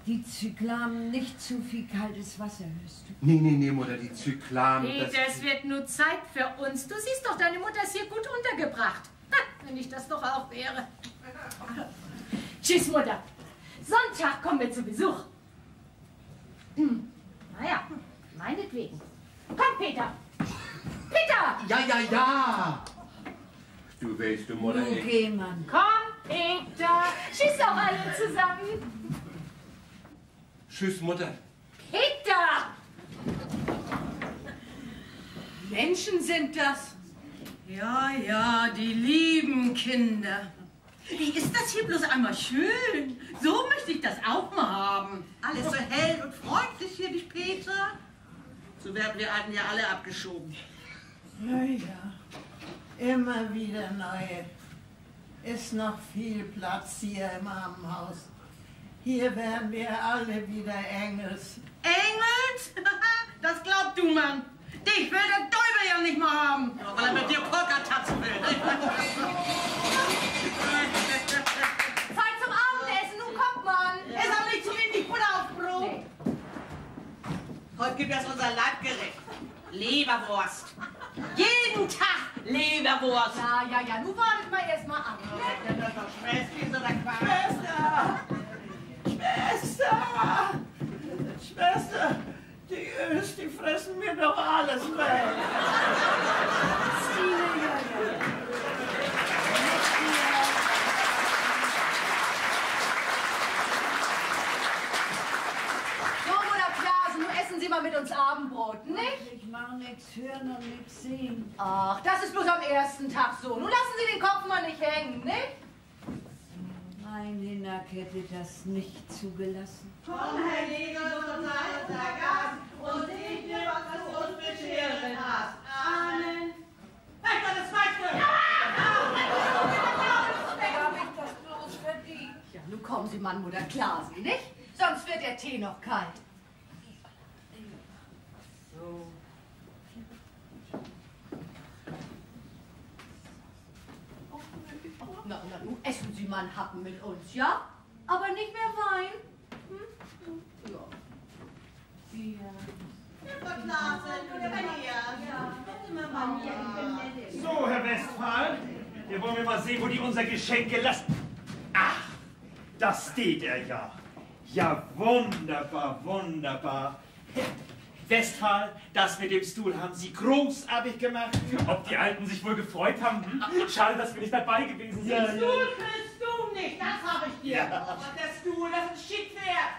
die Zyklamen nicht zu viel kaltes Wasser, hörst du? Nee, Mutter, die Zyklamen... Peter, es wird nur Zeit für uns. Du siehst doch, deine Mutter ist hier gut untergebracht. Ha, wenn ich das doch auch wäre. Tschüss, Mutter. Sonntag kommen wir zu Besuch. Naja, meinetwegen. Komm, Peter. Peter! Ja. Du willst, du Mutter. Okay, Mann. Komm, Peter. Tschüss auch alle zusammen. Tschüss, Mutter. Peter! Menschen sind das. Ja, die lieben Kinder. Wie ist das hier bloß einmal schön? So möchte ich das auch mal haben. Alles so hell und freundlich hier, nicht Peter? So werden wir Alten ja alle abgeschoben. Ja, immer wieder neue. Ist noch viel Platz hier im Armenhaus. Hier werden wir alle wieder Engels. Engels? Das glaubst du, Mann. Dich will der Däubel ja nicht mehr haben. Ja, weil er mit dir Polka tanzen will. Zeit zum Abendessen, nun kommt man. Ist auch nicht zu wenig Butter auf Brot. Nee. Heute gibt es unser Leibgericht. Leberwurst. Jeden Tag Leberwurst. Ja, nun wartet mal erst mal an. Ja, das ist doch Schwester, oder Quatsch. Schwester, die Öls, die fressen mir doch alles weg. So, Mutter Klasen, nun essen Sie mal mit uns Abendbrot, nicht? Ich mach nichts hören und nichts sehen. Ach, das ist bloß am ersten Tag so. Nun lassen Sie den Kopf mal nicht hängen, nicht? Mein Hinak hätte das nicht zugelassen. Komm, Herr Jesus, und sei unser Gast und segne, was du uns bescheren hast. Amen. Weiter das Zweite! Hab ich das bloß verdient? Ja, nun kommen Sie, Mann, Mutter Klasen, nicht? Sonst wird der Tee noch kalt. So. Na, nun essen Sie mal einen Happen mit uns, ja? Aber nicht mehr Wein. Ja. So, Herr Westphal, wir wollen mal sehen, wo die unser Geschenk gelassen. Ach, da steht er ja. Ja, wunderbar, wunderbar. Herr Westphal, das mit dem Stuhl haben Sie großartig gemacht. Ob die Alten sich wohl gefreut haben? Schade, dass wir nicht dabei gewesen sind. Den Stuhl kriegst du nicht, das habe ich dir. Ja. Aber der Stuhl, das ist ein Schickpferd.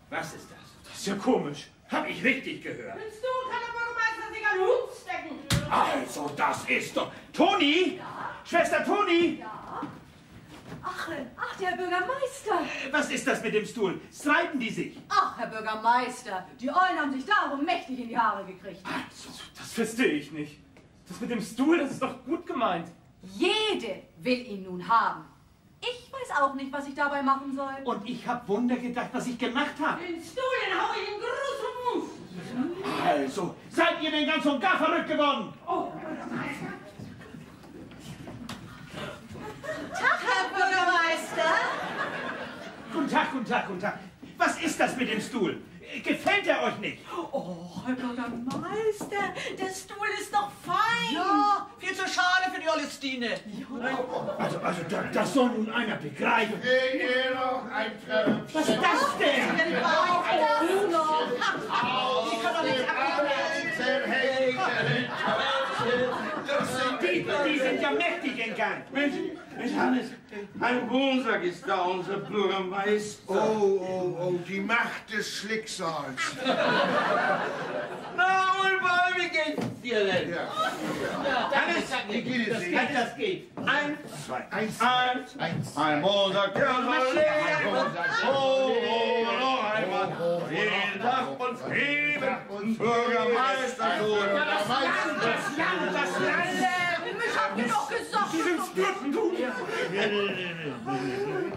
Was ist das? Das ist ja komisch. Hab ich richtig gehört. Den Stuhl kann der Bürgermeister sich an den Hut stecken. Also, das ist doch... Toni? Ja? Schwester Toni? Ja? Ach, der Bürgermeister. Was ist das mit dem Stuhl? Streiten die sich? Ach, Herr Bürgermeister, die Eulen haben sich darum mächtig in die Haare gekriegt. Also, das verstehe ich nicht. Das mit dem Stuhl, das ist doch gut gemeint. Jede will ihn nun haben. Ich weiß auch nicht, was ich dabei machen soll. Und ich hab Wunder gedacht, was ich gemacht habe. Den Stuhl, den hau ich in großen Mus. Also, seid ihr denn ganz und gar verrückt geworden? Oh. Tag, Herr Bürgermeister. Guten Tag, guten Tag, guten Tag. Was ist das mit dem Stuhl? Gefällt er euch nicht? Oh, Herr Bürgermeister, der Stuhl ist doch fein. Ja, viel zu schade für die Ollestine. Also, das soll nun einer begreifen. Seht ihr noch ein Tröpfchen? Was ist das denn? Das noch. Aus dem alten Hängen Die sind ja mächtig in Gang. Mensch, Hannes, ein Wohnsack ist da, unser Bürgermeister. Oh, die Macht des Schicksals. Na, und wie geht's dir denn? Ja. Hannes, Wie geht es Ihnen? Das geht. Ein Wohnsack, der soll leben. Noch einmal. Jeden Tag und Frieden. Bürgermeister, Das Land. Ich hab dir doch gesagt. Die sind Splitten, du.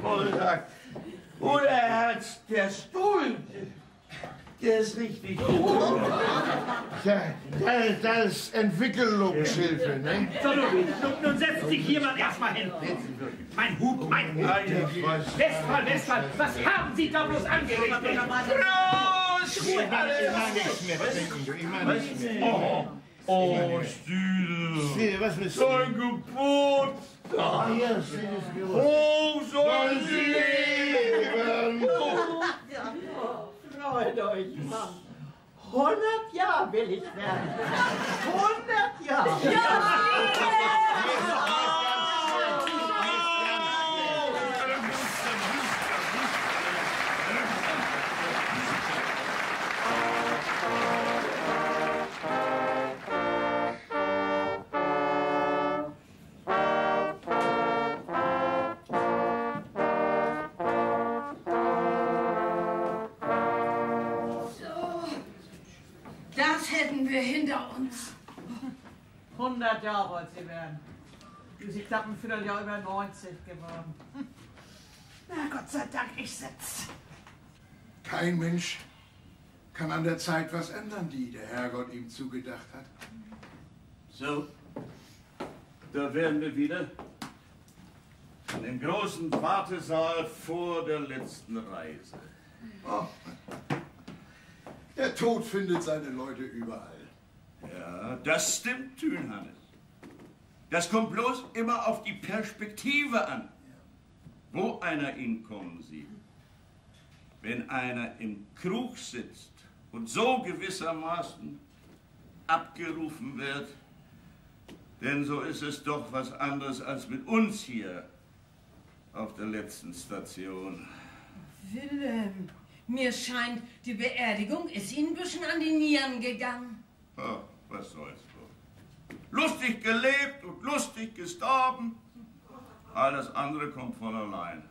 Wohnsack. Oder Herz, der Stuhl. Der ist richtig gut. Das ist Entwicklungshilfe, ne? So, nun setz dich hier mal erstmal hin. Mein Hut, mein Hut. Westphal, was haben Sie da bloß angerichtet? Oh, Stühle. Was ist Sein Geburt. Ah, ja, Stühle. Oh, soll sie leben. Freut euch, Mann. 100 Jahre will ich werden. 100 Jahre. Das hätten wir hinter uns. 100 Jahre wollt sie werden. Sie knapp ein Vierteljahr über 90 geworden. Na, Gott sei Dank, ich sitz. Kein Mensch kann an der Zeit was ändern, die der Herrgott ihm zugedacht hat. So, da wären wir wieder. In dem großen Wartesaal vor der letzten Reise. Oh. Der Tod findet seine Leute überall. Ja, das stimmt, Thünhannes. Das kommt bloß immer auf die Perspektive an, wo einer ihn kommen sieht. Wenn einer im Krug sitzt und so gewissermaßen abgerufen wird, denn so ist es doch was anderes als mit uns hier auf der letzten Station. Wilhelm, mir scheint, die Beerdigung ist Ihnen ein bisschen an die Nieren gegangen. Oh, was soll's wohl. Lustig gelebt und lustig gestorben. Alles andere kommt von allein.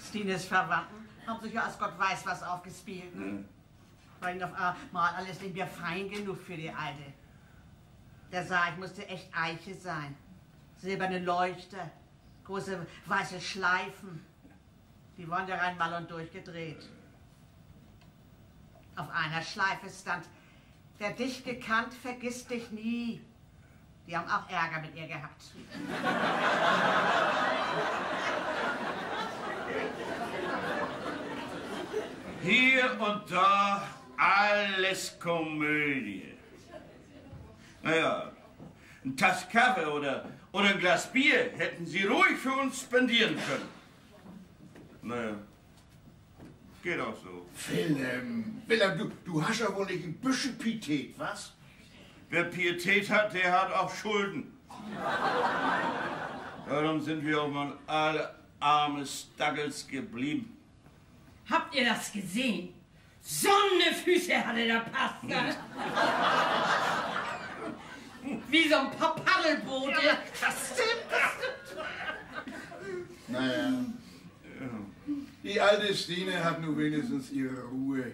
Stines Verwandten haben sich ja, als Gott weiß, was aufgespielt. Ne? Weil ihnen auf einmal alles nicht mehr fein genug für die Alte. Der Sarg musste echt Eiche sein. Silberne Leuchter, große weiße Schleifen. Die waren ja rein mal und durchgedreht. Auf einer Schleife stand: Wer dich gekannt, vergisst dich nie. Die haben auch Ärger mit ihr gehabt. Hier und da alles Komödie. Naja, ein Tass Kaffee oder ein Glas Bier hätten Sie ruhig für uns spendieren können. Naja, geht auch so. Wilhelm, du hast ja wohl nicht ein bisschen Pietät, was? Wer Pietät hat, der hat auch Schulden. Darum sind wir auch mal alle arme Stuggles geblieben. Habt ihr das gesehen? So eine Füße hatte der Pastor. Wie so ein paar Paddelboote. Ja, das stimmt. Naja, die alte Stine hat nun wenigstens ihre Ruhe.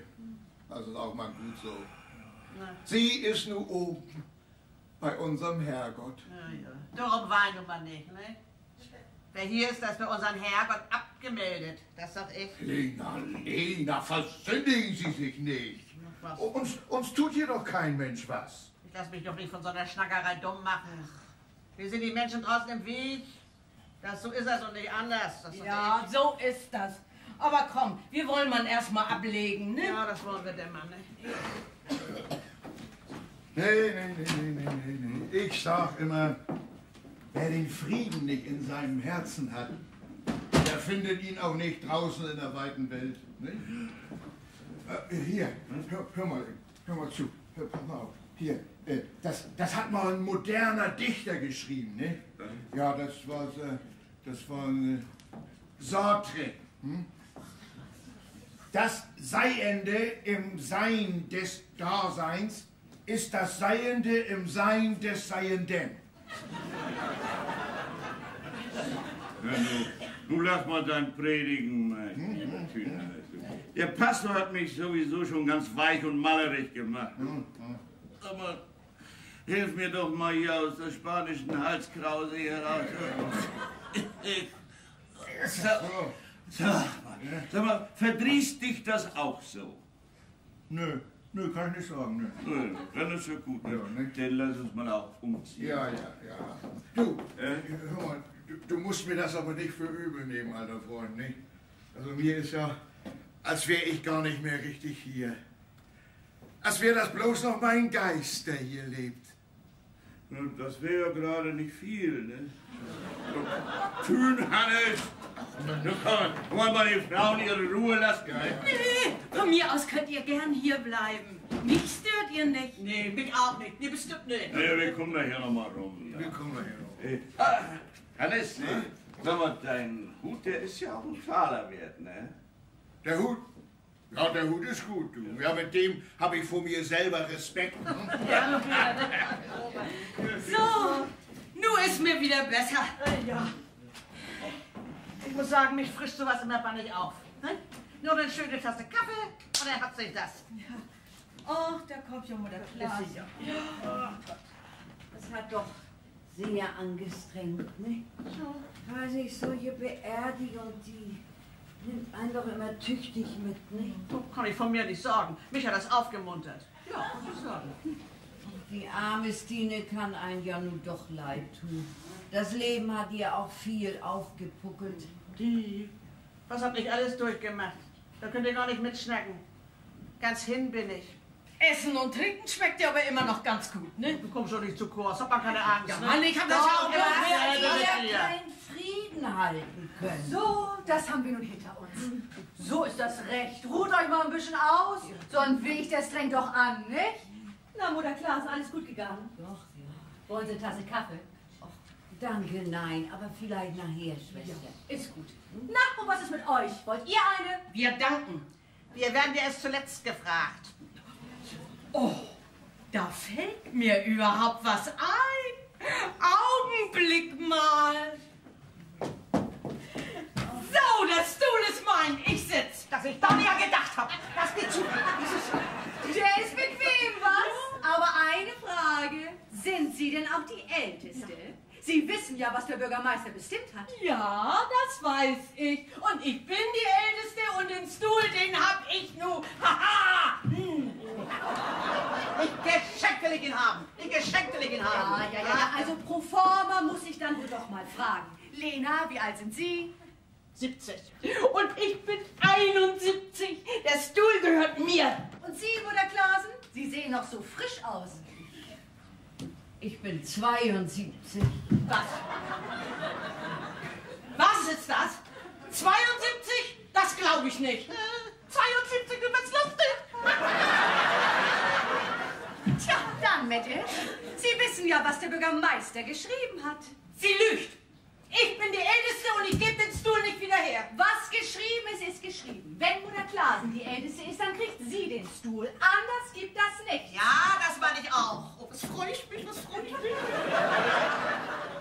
Das ist auch mal gut so. Sie ist nun oben bei unserem Herrgott. Ja. Darum weinen wir nicht, ne? Wer hier ist, das ist für unseren Herrgott abgemeldet. Das sag ich. Lena, versündigen Sie sich nicht. Uns tut hier doch kein Mensch was. Ich lass mich doch nicht von so einer Schnackerei dumm machen. Wir sind die Menschen draußen im Weg. So ist das und nicht anders. Das Ja, so ist das. Aber komm, wir wollen man erstmal ablegen, ne? Ja, das wollen wir denn mal, ne? Nee. Ich sag immer, wer den Frieden nicht in seinem Herzen hat, der findet ihn auch nicht draußen in der weiten Welt. Nicht? Hier, hör mal zu. Pass mal auf. Hier, das hat mal ein moderner Dichter geschrieben, ne? Ja, das war Sartre. Hm? Das Seiende im Sein des Daseins ist das Seiende im Sein des Seienden. Du lass mal dein Predigen, Der Pastor hat mich sowieso schon ganz weich und mallerig gemacht. Aber hilf mir doch mal hier aus der spanischen Halskrause heraus. Sag mal, verdrießt dich das auch so? Nö, kann ich nicht sagen, nö. Nö, dann ist ja gut. Ne? Dann lass uns mal auch umziehen. Ja. Du, hör mal, du musst mir das aber nicht für übel nehmen, alter Freund, nicht? Also mir ist ja, als wäre ich gar nicht mehr richtig hier. Als wäre das bloß noch mein Geist, der hier lebt. Das wäre ja gerade nicht viel, ne? Thün, Hannes! Wollen wir die Frauen ihre Ruhe lassen? Nee, von mir aus könnt ihr gern hier bleiben. Mich stört ihr nicht. Nee, mich auch nicht. Nee, bestimmt nicht. Ja, wir kommen nachher noch mal rum. Ja. Wir kommen nachher rum. Hannes, sag mal, dein Hut, der ist ja auch ein Taler wert, ne? Der Hut? Ja, der Hut ist gut, du. Ja, mit dem habe ich vor mir selber Respekt. Ja, so, nun ist mir wieder besser. Ja. Ich muss sagen, mich frischt sowas immer bannig auf. Ne? Nur eine schöne Tasse Kaffee und er hat sich das. Ja. Oh, da kommt ja Mutter Klaas. Das hat doch sehr angestrengt, ne? So. Weiß ich, solche Beerdigung, die nimmt einen doch immer tüchtig mit, ne? So kann ich von mir nicht sagen. Mich hat das aufgemuntert. Ja, muss ich sagen. Die arme Stine kann einen ja nun doch leid tun. Das Leben hat ihr auch viel aufgepuckelt. Die? Was hab ich alles durchgemacht? Da könnt ihr gar nicht mitschnacken. Ganz hin bin ich. Essen und Trinken schmeckt dir aber immer noch ganz gut, ne? Du kommst schon nicht zu kurz, hab mal keine Angst. Ja, ne? Mann, ich hab das ja auch Weil ihr keinen Frieden halten könnt. So, das haben wir nun hinter uns. So ist das recht. Ruht euch mal ein bisschen aus. So ein Weg, der strengt doch an, nicht? Na, Mutter Klaas, alles gut gegangen? Doch, ja. Wollen Sie eine Tasse Kaffee? Danke, nein, aber vielleicht nachher, Schwester. Ja, ist gut. Na, und was ist mit euch? Wollt ihr eine? Wir danken. Wir werden dir erst zuletzt gefragt. Oh, da fällt mir überhaupt was ein. Augenblick mal. So, der Stuhl ist mein. Ich sitz. Dass ich doch ja gedacht habe. Das geht zu. Der ist bequem, was? Aber eine Frage. Sind Sie denn auch die Älteste? Sie wissen ja, was der Bürgermeister bestimmt hat. Ja, das weiß ich. Und ich bin die Älteste und den Stuhl, den hab ich nu. Haha! Ich geschenkt will ich ihn haben. Ich geschenkt will ich ihn haben. Ja. Also pro forma muss ich dann wohl doch mal fragen. Lena, wie alt sind Sie? 70. Und ich bin 71. Der Stuhl gehört mir. Und Sie, Mutter Klaasen? Sie sehen noch so frisch aus. Ich bin 72. Was? Was ist das? 72? Das glaube ich nicht. 72, du bist lustig. Tja, dann, Mette. Sie wissen ja, was der Bürgermeister geschrieben hat. Sie lügt. Ich bin die Älteste und ich gebe den Stuhl nicht wieder her. Was geschrieben ist, ist geschrieben. Wenn Mutter Klaasen die Älteste ist, dann kriegt sie den Stuhl. Anders gibt das nicht. Ja, das meine ich auch. Oh, was freue ich mich, was freue ich mich.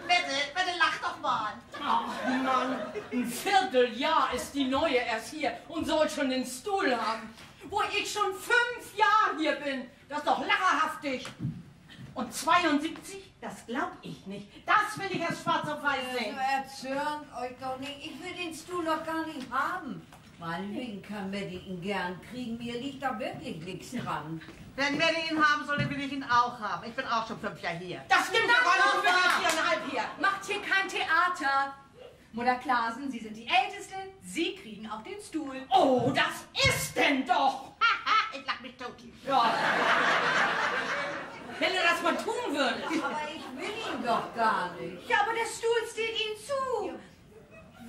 Bitte lach doch mal. Ach Mann, ein Vierteljahr ist die Neue erst hier und soll schon den Stuhl haben. Wo ich schon 5 Jahre hier bin. Das ist doch lacherhaftig. Und 72? Das glaub ich nicht. Das will ich erst schwarz auf weiß sehen. Also erzürnt euch doch nicht. Ich will den Stuhl doch gar nicht haben. Meinetwegen kann Mette ihn gern kriegen. Mir liegt da wirklich nichts dran. Wenn Mette ihn haben soll, will ich ihn auch haben. Ich bin auch schon 5 Jahre hier. Das stimmt aber nicht. Ich bin jetzt 4,5 hier. Macht hier kein Theater. Mutter Klaasen, Sie sind die Älteste. Sie kriegen auch den Stuhl. Oh, das ist denn doch. Ich lach mich tot. Ja. Wenn ihr das mal tun würdet. Aber ich will ihn doch gar nicht. Ja, aber der Stuhl steht Ihnen zu.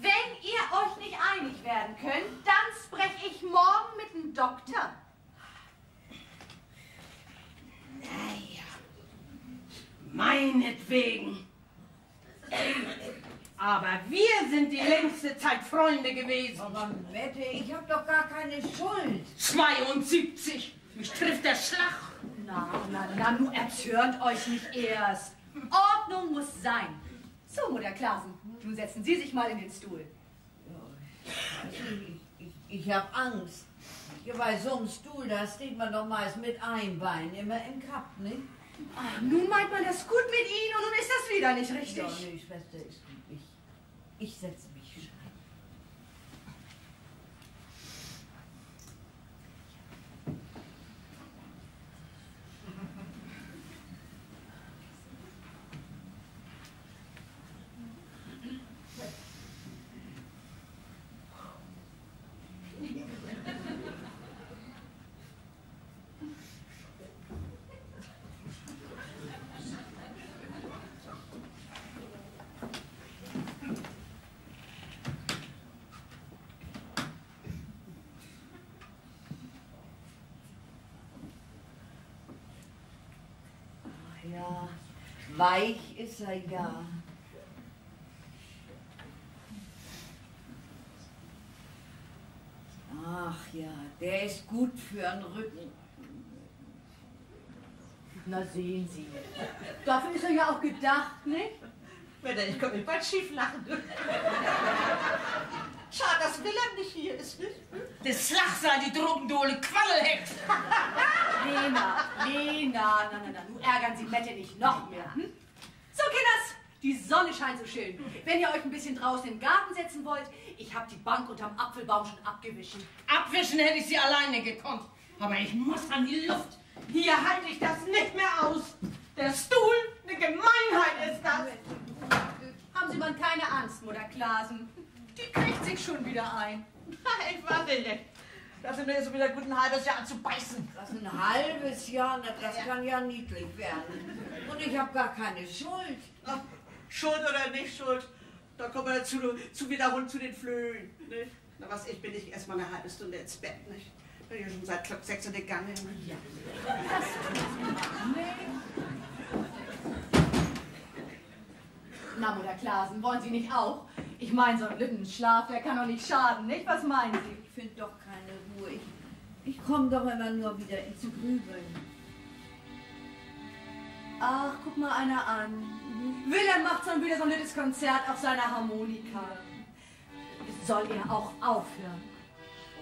Wenn ihr euch nicht einig werden könnt, dann spreche ich morgen mit dem Doktor. Naja, meinetwegen. Aber wir sind die längste Zeit Freunde gewesen. Aber Mette, ich hab doch gar keine Schuld. 72. Mich trifft der Schlag. Na, nun erzürnt euch nicht erst. Ordnung muss sein. So, Mutter Klaasen, nun setzen Sie sich mal in den Stuhl. Ich hab Angst. Ja, bei so einem Stuhl, da steht man doch meist mit einem Bein immer im Kapp, ne? Ach, nun meint man das gut mit Ihnen und nun ist das wieder nicht richtig. Ja, nee, Schwester, ist gut. Ich setze mich schon. Weich ist er ja. Ach ja, der ist gut für den Rücken. Na sehen Sie. Dafür ist er ja auch gedacht, nicht? Ich komme mir bald schief lachen. Schade, dass Wilhelm nicht hier ist, nicht? Das Slach sei die Drogendole Quaddelhex. Lena, na, nun ärgern Sie Mette nicht noch mehr. Hm? So, Kinders, die Sonne scheint so schön. Wenn ihr euch ein bisschen draußen im Garten setzen wollt, ich habe die Bank unterm Apfelbaum schon abgewischt. Abwischen hätte ich sie alleine gekonnt. Aber ich muss an die Luft. Hier halte ich das nicht mehr aus. Der Stuhl, eine Gemeinheit ist das. Haben Sie mal keine Angst, Mutter Klasen. Die kriegt sich schon wieder ein. Ich warte nicht. Das sind mir jetzt wieder gut ein halbes Jahr zu beißen. Das ist ein halbes Jahr, na, das kann ja niedlich werden. Und ich habe gar keine Schuld. Ach, Schuld oder nicht Schuld, da kommen wir zu wiederholen zu den Flöhen. Nicht? Na was, ich bin nicht erst mal eine halbe Stunde ins Bett, nicht? Bin ja schon seit Klock 6 in den Gang. Ja. Na, Mutter Klasen, wollen Sie nicht auch? Ich meine, so ein Lüttenschlaf, der kann doch nicht schaden, nicht? Was meinen Sie? Ich finde doch keine Ruhe. Ich komme doch immer nur wieder ins Grübeln. Ach, guck mal einer an. Wilhelm macht schon wieder so ein nettes Konzert auf seiner Harmonika. Soll er auch aufhören?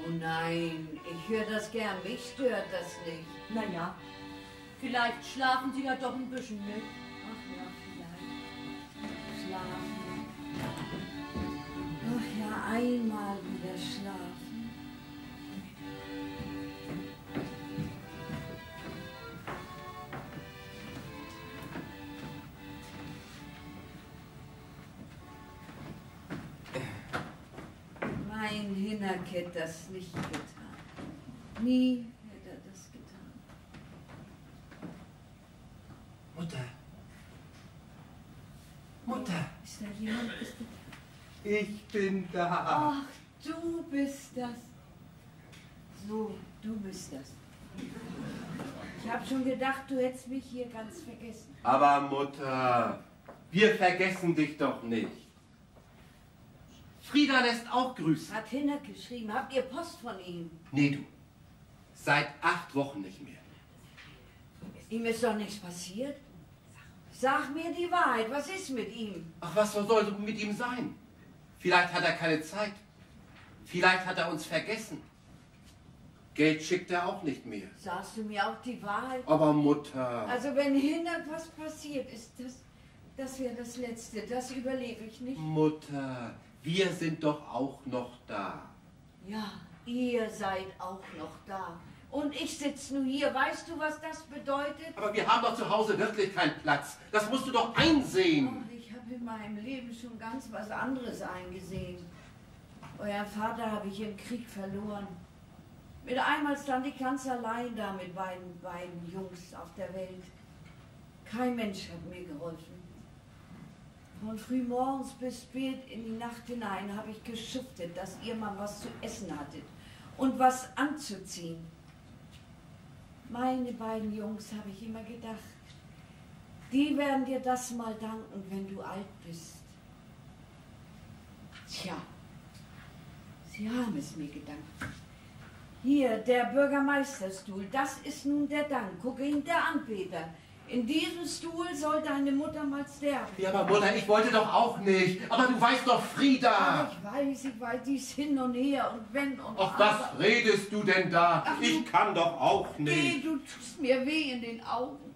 Oh nein, ich höre das gern. Mich stört das nicht. Naja, vielleicht schlafen Sie ja doch ein bisschen mit. Ach ja, vielleicht. Schlafen. Ach ja, einmal wieder schlafen. Mein Hinnerk hätte das nicht getan. Nie hätte er das getan. Mutter. Mutter. Ist da jemand? Ich bin da. Ach, du bist das. So, du bist das. Ich habe schon gedacht, du hättest mich hier ganz vergessen. Aber Mutter, wir vergessen dich doch nicht. Frieda lässt auch grüßen. Hat Hinnerk geschrieben. Habt ihr Post von ihm? Nee, du. Seit 8 Wochen nicht mehr. Ihm ist doch nichts passiert. Sag mir die Wahrheit. Was ist mit ihm? Ach, was soll mit ihm sein? Vielleicht hat er keine Zeit. Vielleicht hat er uns vergessen. Geld schickt er auch nicht mehr. Sagst du mir auch die Wahrheit? Aber Mutter... Also wenn Hinnerk was passiert ist, das wäre das Letzte. Das überlebe ich nicht. Mutter, wir sind doch auch noch da. Ja, ihr seid auch noch da. Und ich sitze nur hier. Weißt du, was das bedeutet? Aber wir haben doch zu Hause wirklich keinen Platz. Das musst du doch einsehen. Oh, ich habe in meinem Leben schon ganz was anderes eingesehen. Euer Vater habe ich im Krieg verloren. Mit einmal stand ich ganz allein da mit beiden Jungs auf der Welt. Kein Mensch hat mir geholfen. Von früh morgens bis spät in die Nacht hinein habe ich geschuftet, dass ihr mal was zu essen hattet und was anzuziehen. Meine beiden Jungs, habe ich immer gedacht, die werden dir das mal danken, wenn du alt bist. Tja, sie haben es mir gedankt. Hier, der Bürgermeisterstuhl, das ist nun der Dank. Gucke ihn dir an, Peter. In diesem Stuhl soll deine Mutter mal sterben. Ja, aber Mutter, ich wollte doch auch nicht. Aber du weißt doch, Frieda. Ach, ich weiß, die ist hin und her und wenn und Auf was redest du denn da? Ach, ich kann doch auch nicht. Geh, du tust mir weh in den Augen.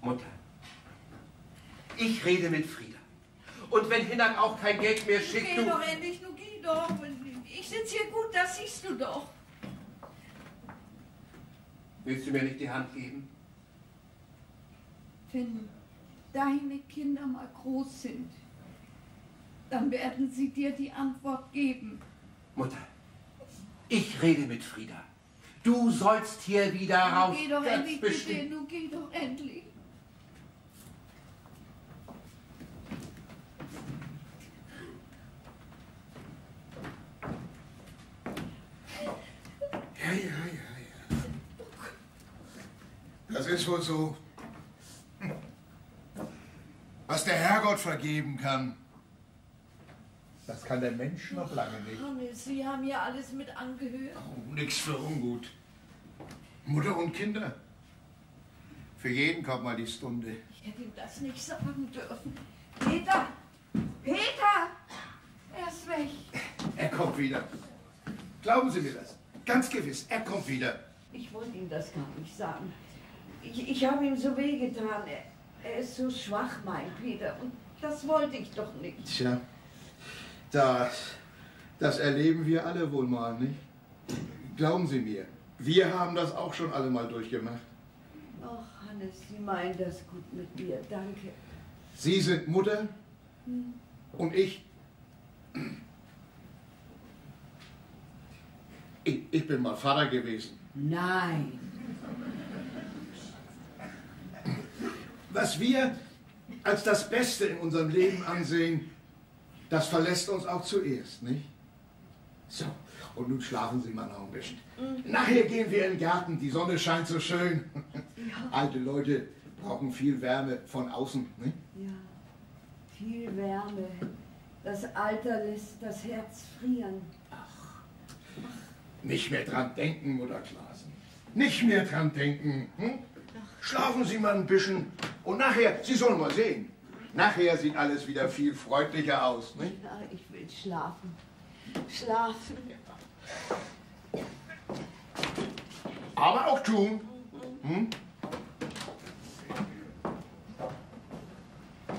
Mutter, ich rede mit Frieda. Und wenn Hinnerk auch kein Geld mehr schickt, Geh doch endlich, du geh doch. Ich sitze hier gut, das siehst du doch. Willst du mir nicht die Hand geben? Wenn deine Kinder mal groß sind, dann werden sie dir die Antwort geben. Mutter, ich rede mit Frieda. Du sollst hier wieder raus. Geh doch endlich, bitte, bestimmt. du geh doch endlich. Ja. Das ist wohl so. Was der Herrgott vergeben kann, das kann der Mensch noch lange nicht. Hannes, Sie haben ja alles mit angehört. Oh, nix für ungut. Mutter und Kinder. Für jeden kommt mal die Stunde. Ich hätte ihm das nicht sagen dürfen. Peter! Peter! Er ist weg. Er kommt wieder. Glauben Sie mir das? Ganz gewiss, er kommt wieder. Ich wollte ihm das gar nicht sagen. Ich habe ihm so wehgetan. Er ist so schwach, mein Peter. Und das wollte ich doch nicht. Tja, das erleben wir alle wohl mal, nicht? Glauben Sie mir, wir haben das auch schon alle mal durchgemacht. Ach, Hannes, Sie meinen das gut mit mir. Danke. Sie sind Mutter und ich bin mal Vater gewesen. Nein. Was wir als das Beste in unserem Leben ansehen, das verlässt uns auch zuerst, nicht? So, und nun schlafen Sie mal noch ein bisschen. Nachher gehen wir in den Garten, die Sonne scheint so schön. Ja. Alte Leute brauchen viel Wärme von außen, nicht? Ja, viel Wärme. Das Alter lässt das Herz frieren. Nicht mehr dran denken, Mutter Klaasen. Nicht mehr dran denken. Hm? Schlafen Sie mal ein bisschen und nachher, Sie sollen mal sehen, nachher sieht alles wieder viel freundlicher aus. Nicht? Ja, ich will schlafen. Schlafen. Aber auch tun. Hm?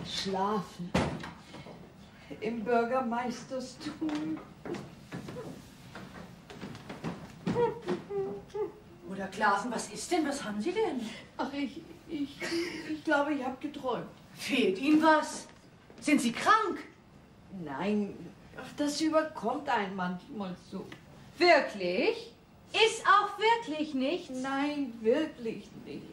Schlafen. Im Bürgermeisterstum. Bruder Klaasen, was ist denn? Was haben Sie denn? Ach, ich glaube, ich habe geträumt. Fehlt Ihnen was? Sind Sie krank? Nein, ach, das überkommt einen manchmal so. Wirklich? Ist auch wirklich nichts? Nein, wirklich nicht.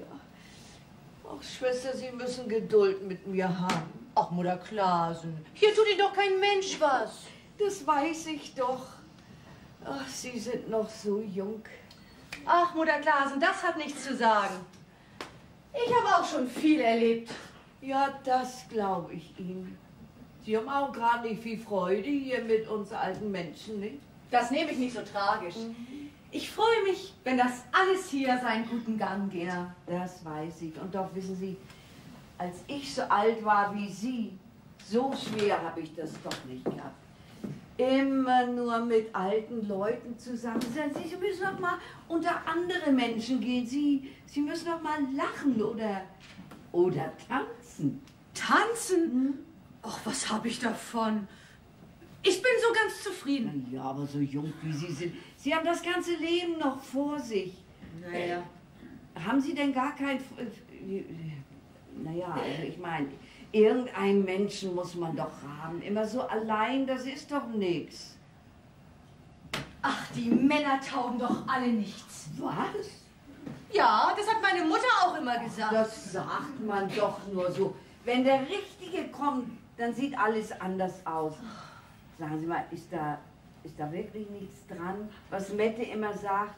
Ach, Schwester, Sie müssen Geduld mit mir haben. Ach, Mutter Klaasen, hier tut Ihnen doch kein Mensch was. Das weiß ich doch. Ach, Sie sind noch so jung. Ach, Mutter Klaasen, das hat nichts zu sagen. Ich habe auch schon viel erlebt. Ja, das glaube ich Ihnen. Sie haben auch gerade nicht viel Freude hier mit uns alten Menschen, nicht? Das nehme ich nicht so tragisch. Ich freue mich, wenn das alles hier seinen guten Gang geht. Ja, das weiß ich. Und doch wissen Sie, als ich so alt war wie Sie, so schwer habe ich das doch nicht gehabt. Immer nur mit alten Leuten zusammen sein. Sie müssen doch mal unter andere Menschen gehen. Sie müssen doch mal lachen oder tanzen. Tanzen? Ach, was habe ich davon? Ich bin so ganz zufrieden. Ja, aber so jung wie Sie sind, Sie haben das ganze Leben noch vor sich. Naja. Haben Sie denn gar kein... Naja, also ich meine, irgendeinen Menschen muss man doch haben. Immer so allein, das ist doch nichts. Ach, die Männer taugen doch alle nichts. Was? Ja, das hat meine Mutter auch immer gesagt. Das sagt man doch nur so. Wenn der Richtige kommt, dann sieht alles anders aus. Sagen Sie mal, ist da wirklich nichts dran, was Mette immer sagt?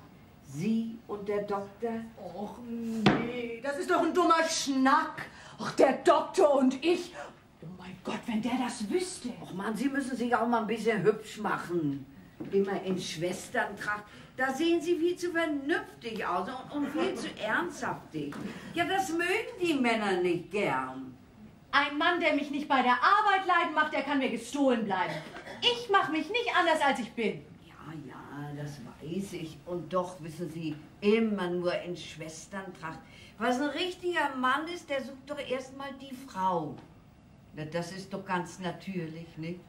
Sie und der Doktor? Och nee, das ist doch ein dummer Schnack. Ach, der Doktor und ich. Oh mein Gott, wenn der das wüsste. Och Mann, Sie müssen sich auch mal ein bisschen hübsch machen. Immer in Schwesterntracht. Da sehen Sie viel zu vernünftig aus und viel zu ernsthaftig. Ja, das mögen die Männer nicht gern. Ein Mann, der mich nicht bei der Arbeit leiden macht, der kann mir gestohlen bleiben. Ich mache mich nicht anders, als ich bin. Ja, das weiß ich. Und doch, wissen Sie, immer nur in Schwesterntracht. Was ein richtiger Mann ist, der sucht doch erstmal die Frau. Na, das ist doch ganz natürlich, nicht?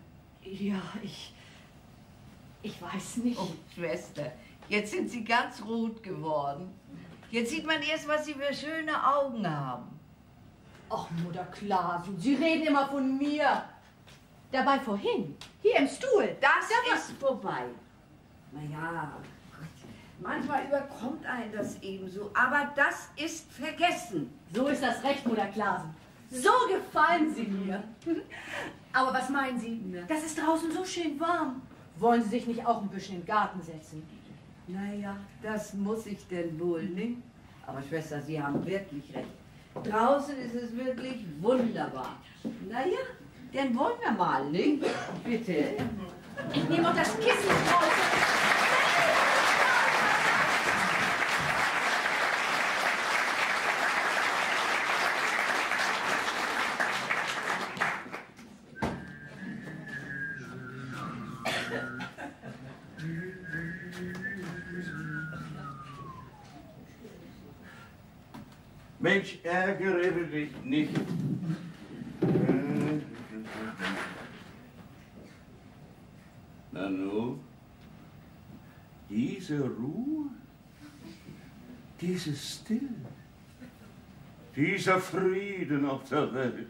Ja, ich weiß nicht. Oh, Schwester, jetzt sind Sie ganz rot geworden. Jetzt sieht man erst, was Sie für schöne Augen haben. Ach, Mutter Klaasen, Sie reden immer von mir. Dabei vorhin, hier im Stuhl. Das ist vorbei. Naja, manchmal überkommt einen das ebenso, aber das ist vergessen. So ist das recht, Mutter Klaasen. So gefallen Sie mir. Aber was meinen Sie? Das ist draußen so schön warm. Wollen Sie sich nicht auch ein bisschen in den Garten setzen? Naja, das muss ich denn wohl, nicht? Aber Schwester, Sie haben wirklich recht. Draußen ist es wirklich wunderbar. Naja, dann wollen wir mal, nicht? Bitte. Ich nehme auch das Kissen raus. Mensch, ärgere dich nicht. Nanu, diese Ruhe, dieses Stille, dieser Frieden auf der Welt.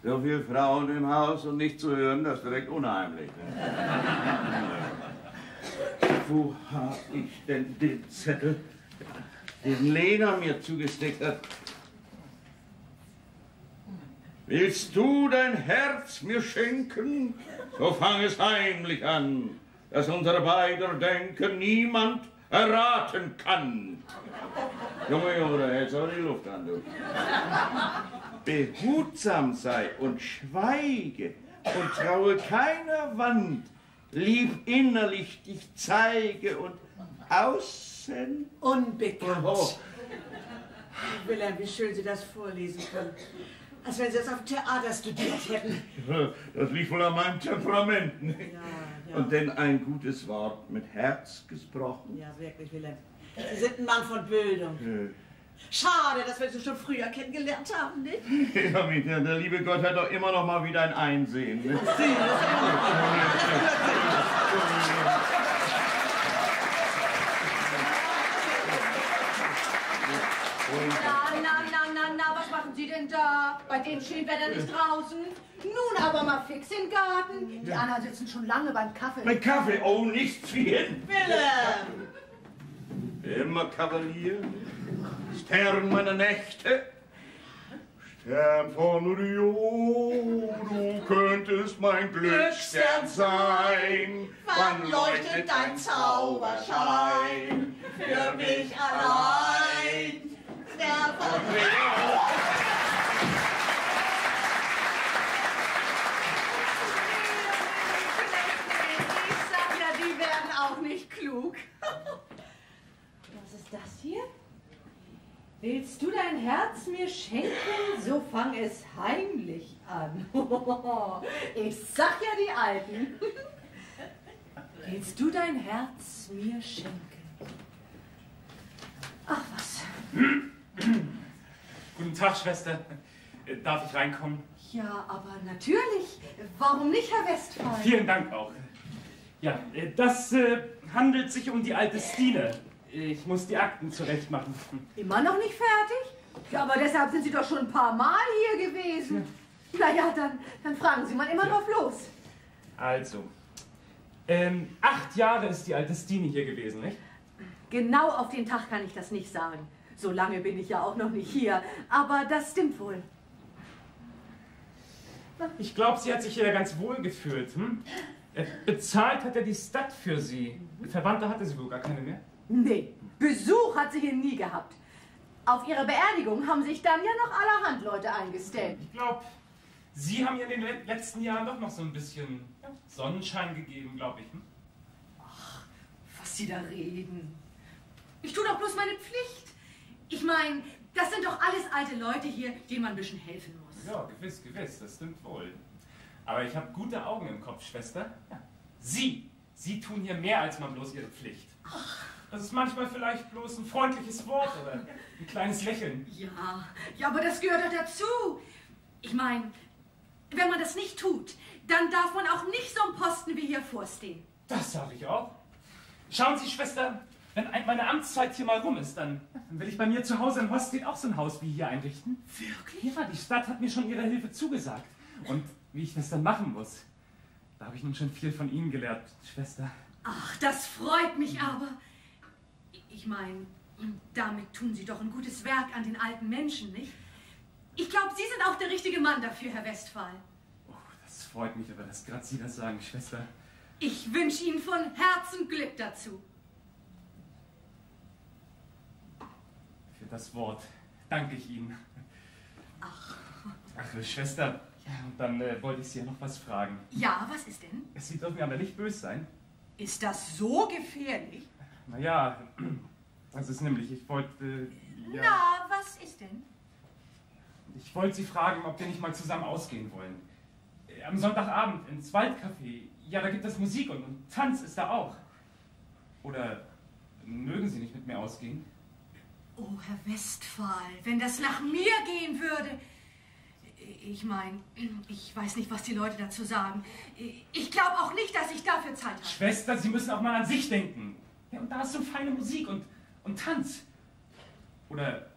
So viele Frauen im Haus und nicht zu hören, das ist direkt unheimlich. Wo hab ich denn den Zettel, den Lena mir zugesteckt hat? Willst du dein Herz mir schenken? So fang es heimlich an, dass unser beider Denken niemand erraten kann. Junge, hältst aber die Luft an, du. Behutsam sei und schweige und traue keiner Wand, lieb innerlich dich zeige und außen unbekannt. Oh. Wilhelm, wie schön Sie das vorlesen können. Als wenn Sie es auf dem Theater studiert hätten. Das liegt wohl an meinem Temperament. Ne? Ja. Und denn ein gutes Wort mit Herz gesprochen. Ja, wirklich, Wilhelm. Sie sind ein Mann von Bildung. Schade, dass wir Sie schon früher kennengelernt haben, nicht? Ja, Mieter, der liebe Gott hat doch immer noch mal wieder ein Einsehen. Ne? Na, was machen Sie denn da? Bei dem schönen Wetter nicht draußen? Nun aber mal fix im Garten. Die anderen sitzen schon lange beim Kaffee. Mein Kaffee? Oh, nichts wie hin. Wilhelm! Immer Kavalier, Stern meiner Nächte, Stern von Rio, du könntest mein Glücksstern sein. Wann leuchtet dein Zauberschein für mich allein? Stern von Rio. Ich sag ja, die werden auch nicht klug. Was ist das hier? Willst du dein Herz mir schenken, so fang es heimlich an. Ich sag ja, die Alten. Willst du dein Herz mir schenken? Ach was. Guten Tag, Schwester. Darf ich reinkommen? Ja, aber natürlich. Warum nicht, Herr Westphal? Vielen Dank auch. Ja, das handelt sich um die alte Stine. Ich muss die Akten zurecht machen. Immer noch nicht fertig? Ja, aber deshalb sind Sie doch schon ein paar Mal hier gewesen. Ja. Naja, dann fragen Sie mal immer drauf los. Also, 8 Jahre ist die alte Stine hier gewesen, nicht? Genau auf den Tag kann ich das nicht sagen. So lange bin ich ja auch noch nicht hier. Aber das stimmt wohl. Ich glaube, sie hat sich hier ganz wohl gefühlt. Hm? Bezahlt hat er die Stadt für sie. Verwandte hatte sie wohl gar keine mehr? Nee, Besuch hat sie hier nie gehabt. Auf ihrer Beerdigung haben sich dann ja noch allerhand Leute eingestellt. Ich glaube, Sie haben ihr in den letzten Jahren doch noch so ein bisschen Sonnenschein gegeben, glaube ich. Hm? Ach, was Sie da reden. Ich tue doch bloß meine Pflicht. Ich meine, das sind doch alles alte Leute hier, denen man ein bisschen helfen muss. Ja, gewiss, das stimmt wohl. Aber ich habe gute Augen im Kopf, Schwester. Ja. Sie tun hier mehr als man bloß ihre Pflicht. Ach. Das ist manchmal vielleicht bloß ein freundliches Wort oder ein kleines Lächeln. Ja, aber das gehört doch dazu. Ich meine, wenn man das nicht tut, dann darf man auch nicht so einen Posten wie hier vorstehen. Das sage ich auch. Schauen Sie, Schwester, wenn meine Amtszeit hier mal rum ist, dann will ich bei mir zu Hause in Hoststedt auch so ein Haus wie hier einrichten. Wirklich? Ja, die Stadt hat mir schon ihre Hilfe zugesagt. Und wie ich das dann machen muss, da habe ich nun schon viel von Ihnen gelernt, Schwester. Ach, das freut mich aber. Ich meine, damit tun Sie doch ein gutes Werk an den alten Menschen, nicht? Ich glaube, Sie sind auch der richtige Mann dafür, Herr Westphal. Oh, das freut mich aber, dass gerade Sie das sagen, Schwester. Ich wünsche Ihnen von Herzen Glück dazu. das Wort. Danke ich Ihnen. Ach, Schwester, und dann wollte ich Sie ja noch was fragen. ja, was ist denn? Sie dürfen ja aber nicht böse sein. Ist das so gefährlich? Naja, das ist nämlich, ich wollte... ja, Na, was ist denn? ich wollte Sie fragen, ob wir nicht mal zusammen ausgehen wollen. Am Sonntagabend ins Waldcafé. Ja, da gibt es Musik und Tanz ist da auch. Oder mögen Sie nicht mit mir ausgehen? Oh, Herr Westphal, wenn das nach mir gehen würde. Ich meine, ich weiß nicht, was die Leute dazu sagen. Ich glaube auch nicht, dass ich dafür Zeit habe. Schwester, Sie müssen auch mal an sich denken. Ja, und da ist so feine Musik und Tanz. Oder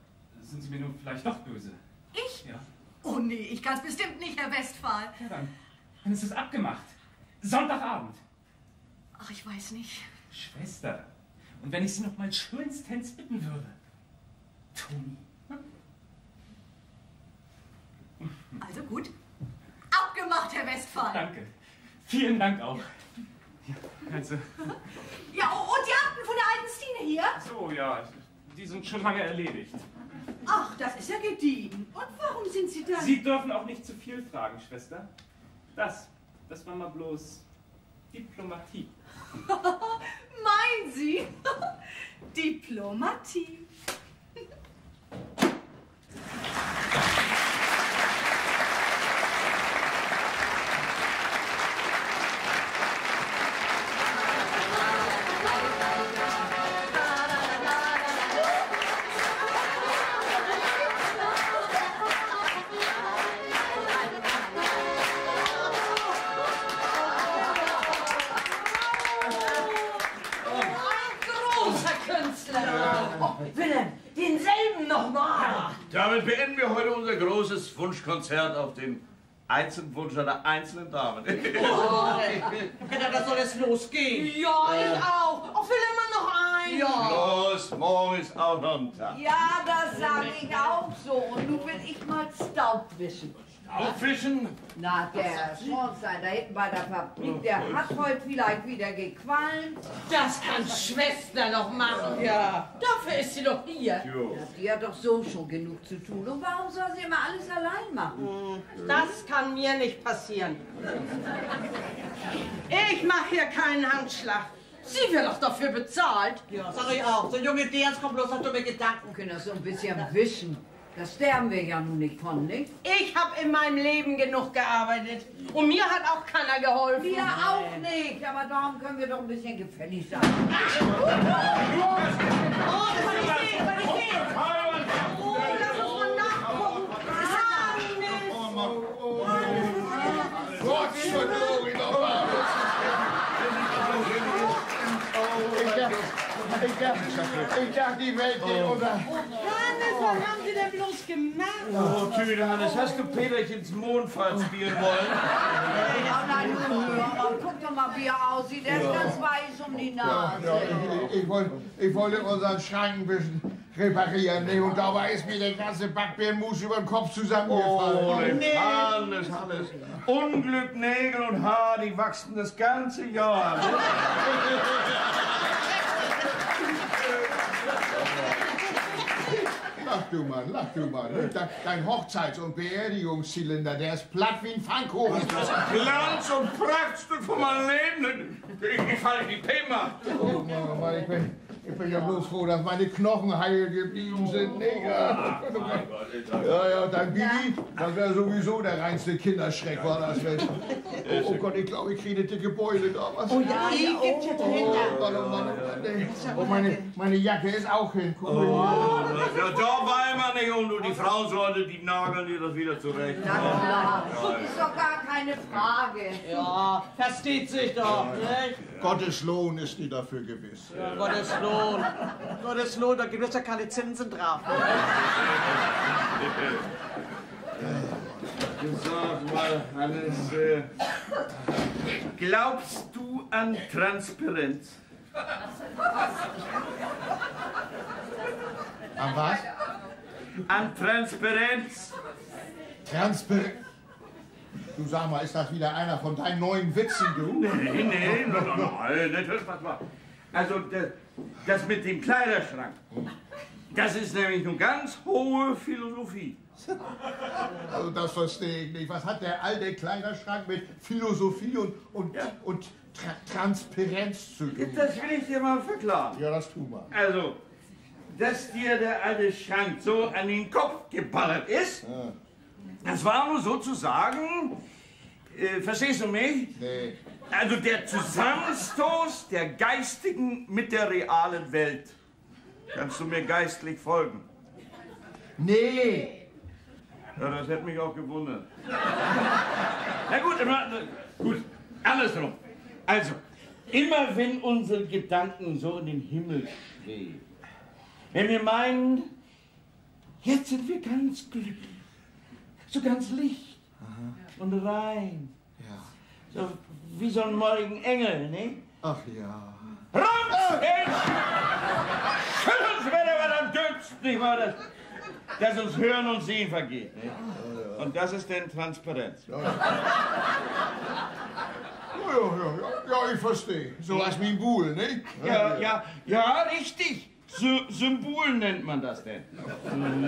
sind Sie mir nun vielleicht doch böse? Ich? Ja. Oh nee, ich ganz bestimmt nicht, Herr Westphal. Ja, dann ist es abgemacht. Sonntagabend. Ach, ich weiß nicht. Schwester, und wenn ich Sie noch mal schönstens bitten würde? Toni. Also gut. Abgemacht, Herr Westphal. Danke. Vielen Dank auch. Ja, also. Ja, und die Akten von der alten Stine hier? So, ja, die sind schon lange erledigt. Ach, das ist ja gediegen. Und warum sind Sie da? Sie dürfen auch nicht zu viel fragen, Schwester. Das war mal bloß Diplomatie. Meinen Sie? Diplomatie. Wilhelm, denselben nochmal. Damit beenden wir heute unser großes Wunschkonzert auf den Einzelwunsch einer einzelnen Dame. Peter, das soll jetzt losgehen. Ja, ich auch. Auch will immer noch ein. Ja. Los, morgen ist auch noch ein Tag. Ja, das sage ich auch so. Und nun will ich mal Staub wischen. Aufwischen? Na, der Schornstein da hinten bei der Fabrik, der hat heute vielleicht wieder gequalmt. Das kann Schwester noch machen. Ja. Dafür ist sie doch hier. Jo. Ja, die hat doch so schon genug zu tun. Und warum soll sie immer alles allein machen? Das kann mir nicht passieren. Ich mache hier keinen Handschlag. Sie wird doch dafür bezahlt. Ja, sag ich auch. So junge Dias kommt bloß auf dumme Gedanken. Wir können das so ein bisschen wischen. Das sterben wir ja nun nicht von, nicht? Ich habe in meinem Leben genug gearbeitet. Und mir hat auch keiner geholfen. Wir auch nicht, aber darum können wir doch ein bisschen gefällig sein. Oh, das kann ich sehen, kann ich sehen. Oh, lass uns mal nachgucken. Gott sei Dank, nochmal. Ich dachte, die Welt geht unter. Hannes, was haben Sie denn bloß gemacht? Oh, Tüte, Hannes, hast du Peterchens Mondfahrt spielen wollen? Ja, nein, aber guck doch mal, wie er aussieht. Er ist ganz weiß um die Nase. Ja, ich wollte unseren Schrank ein bisschen reparieren, ne? Und dabei ist mir der ganze Backbeermus über den Kopf zusammengefallen. Oh, Hannes, Hannes. Unglück, Nägel und Haar, die wachsen das ganze Jahr. Ne? Lach du mal. Dein Hochzeits- und Beerdigungszylinder, der ist platt wie ein Pfannkuchen. Das Glanz und Prachtstück von meinem Leben. Ich falle in die Pema. Oh Mann, ich bin ja bloß froh, dass meine Knochen heil geblieben sind. Nee, ja, dein Bibi, das wäre sowieso der reinste Kinderschreck, war das. Oh Gott, ich glaube, ich kriege eine dicke Beule damals. Oh ja, die gibt's ja dahinter. Oh Mann. Und meine Jacke ist auch hin. Guck mal. Ja, da war immer nicht und die Frauensorte, die nageln dir das wieder zurecht. Na klar, das ist doch gar keine Frage. Ja, versteht sich doch, nicht? Gottes Lohn ist nie dafür gewiss. Ja, Gottes Lohn. Gottes Lohn, da gibt es ja keine Zinsen drauf. Sag mal, Hannes, glaubst du an Transparenz? An was? An Transparenz. Transparenz? Du sag mal, ist das wieder einer von deinen neuen Witzen, du? Nee, nein, nicht, pass mal. Also, das mit dem Kleiderschrank, das ist nämlich eine ganz hohe Philosophie. Also das verstehe ich nicht. Was hat der alte Kleiderschrank mit Philosophie und Transparenz zu tun? Das will ich dir mal verklaren. Ja, das tu mal. Also, dass dir der alte Schrank so an den Kopf geballert ist, ja. Das war nur sozusagen, verstehst du mich? Nee. Also der Zusammenstoß der geistigen mit der realen Welt. Kannst du mir geistlich folgen? Nee. Ja, das hätte mich auch gewundert. Na gut, gut, andersrum. Also, immer wenn unsere Gedanken so in den Himmel schweben, wenn wir meinen, jetzt sind wir ganz glücklich, so ganz licht und rein, so wie so ein morgigen Engel, ne? Ach ja. Ramsch! Schütteln Sie mir was am dünnsten, nicht wahr? Dass uns Hören und Sehen vergeht. Ne? Und das ist denn Transparenz. Ja, ich verstehe. So was wie ein Buhl, ne? Ja, richtig. Symbol nennt man das denn. Nee,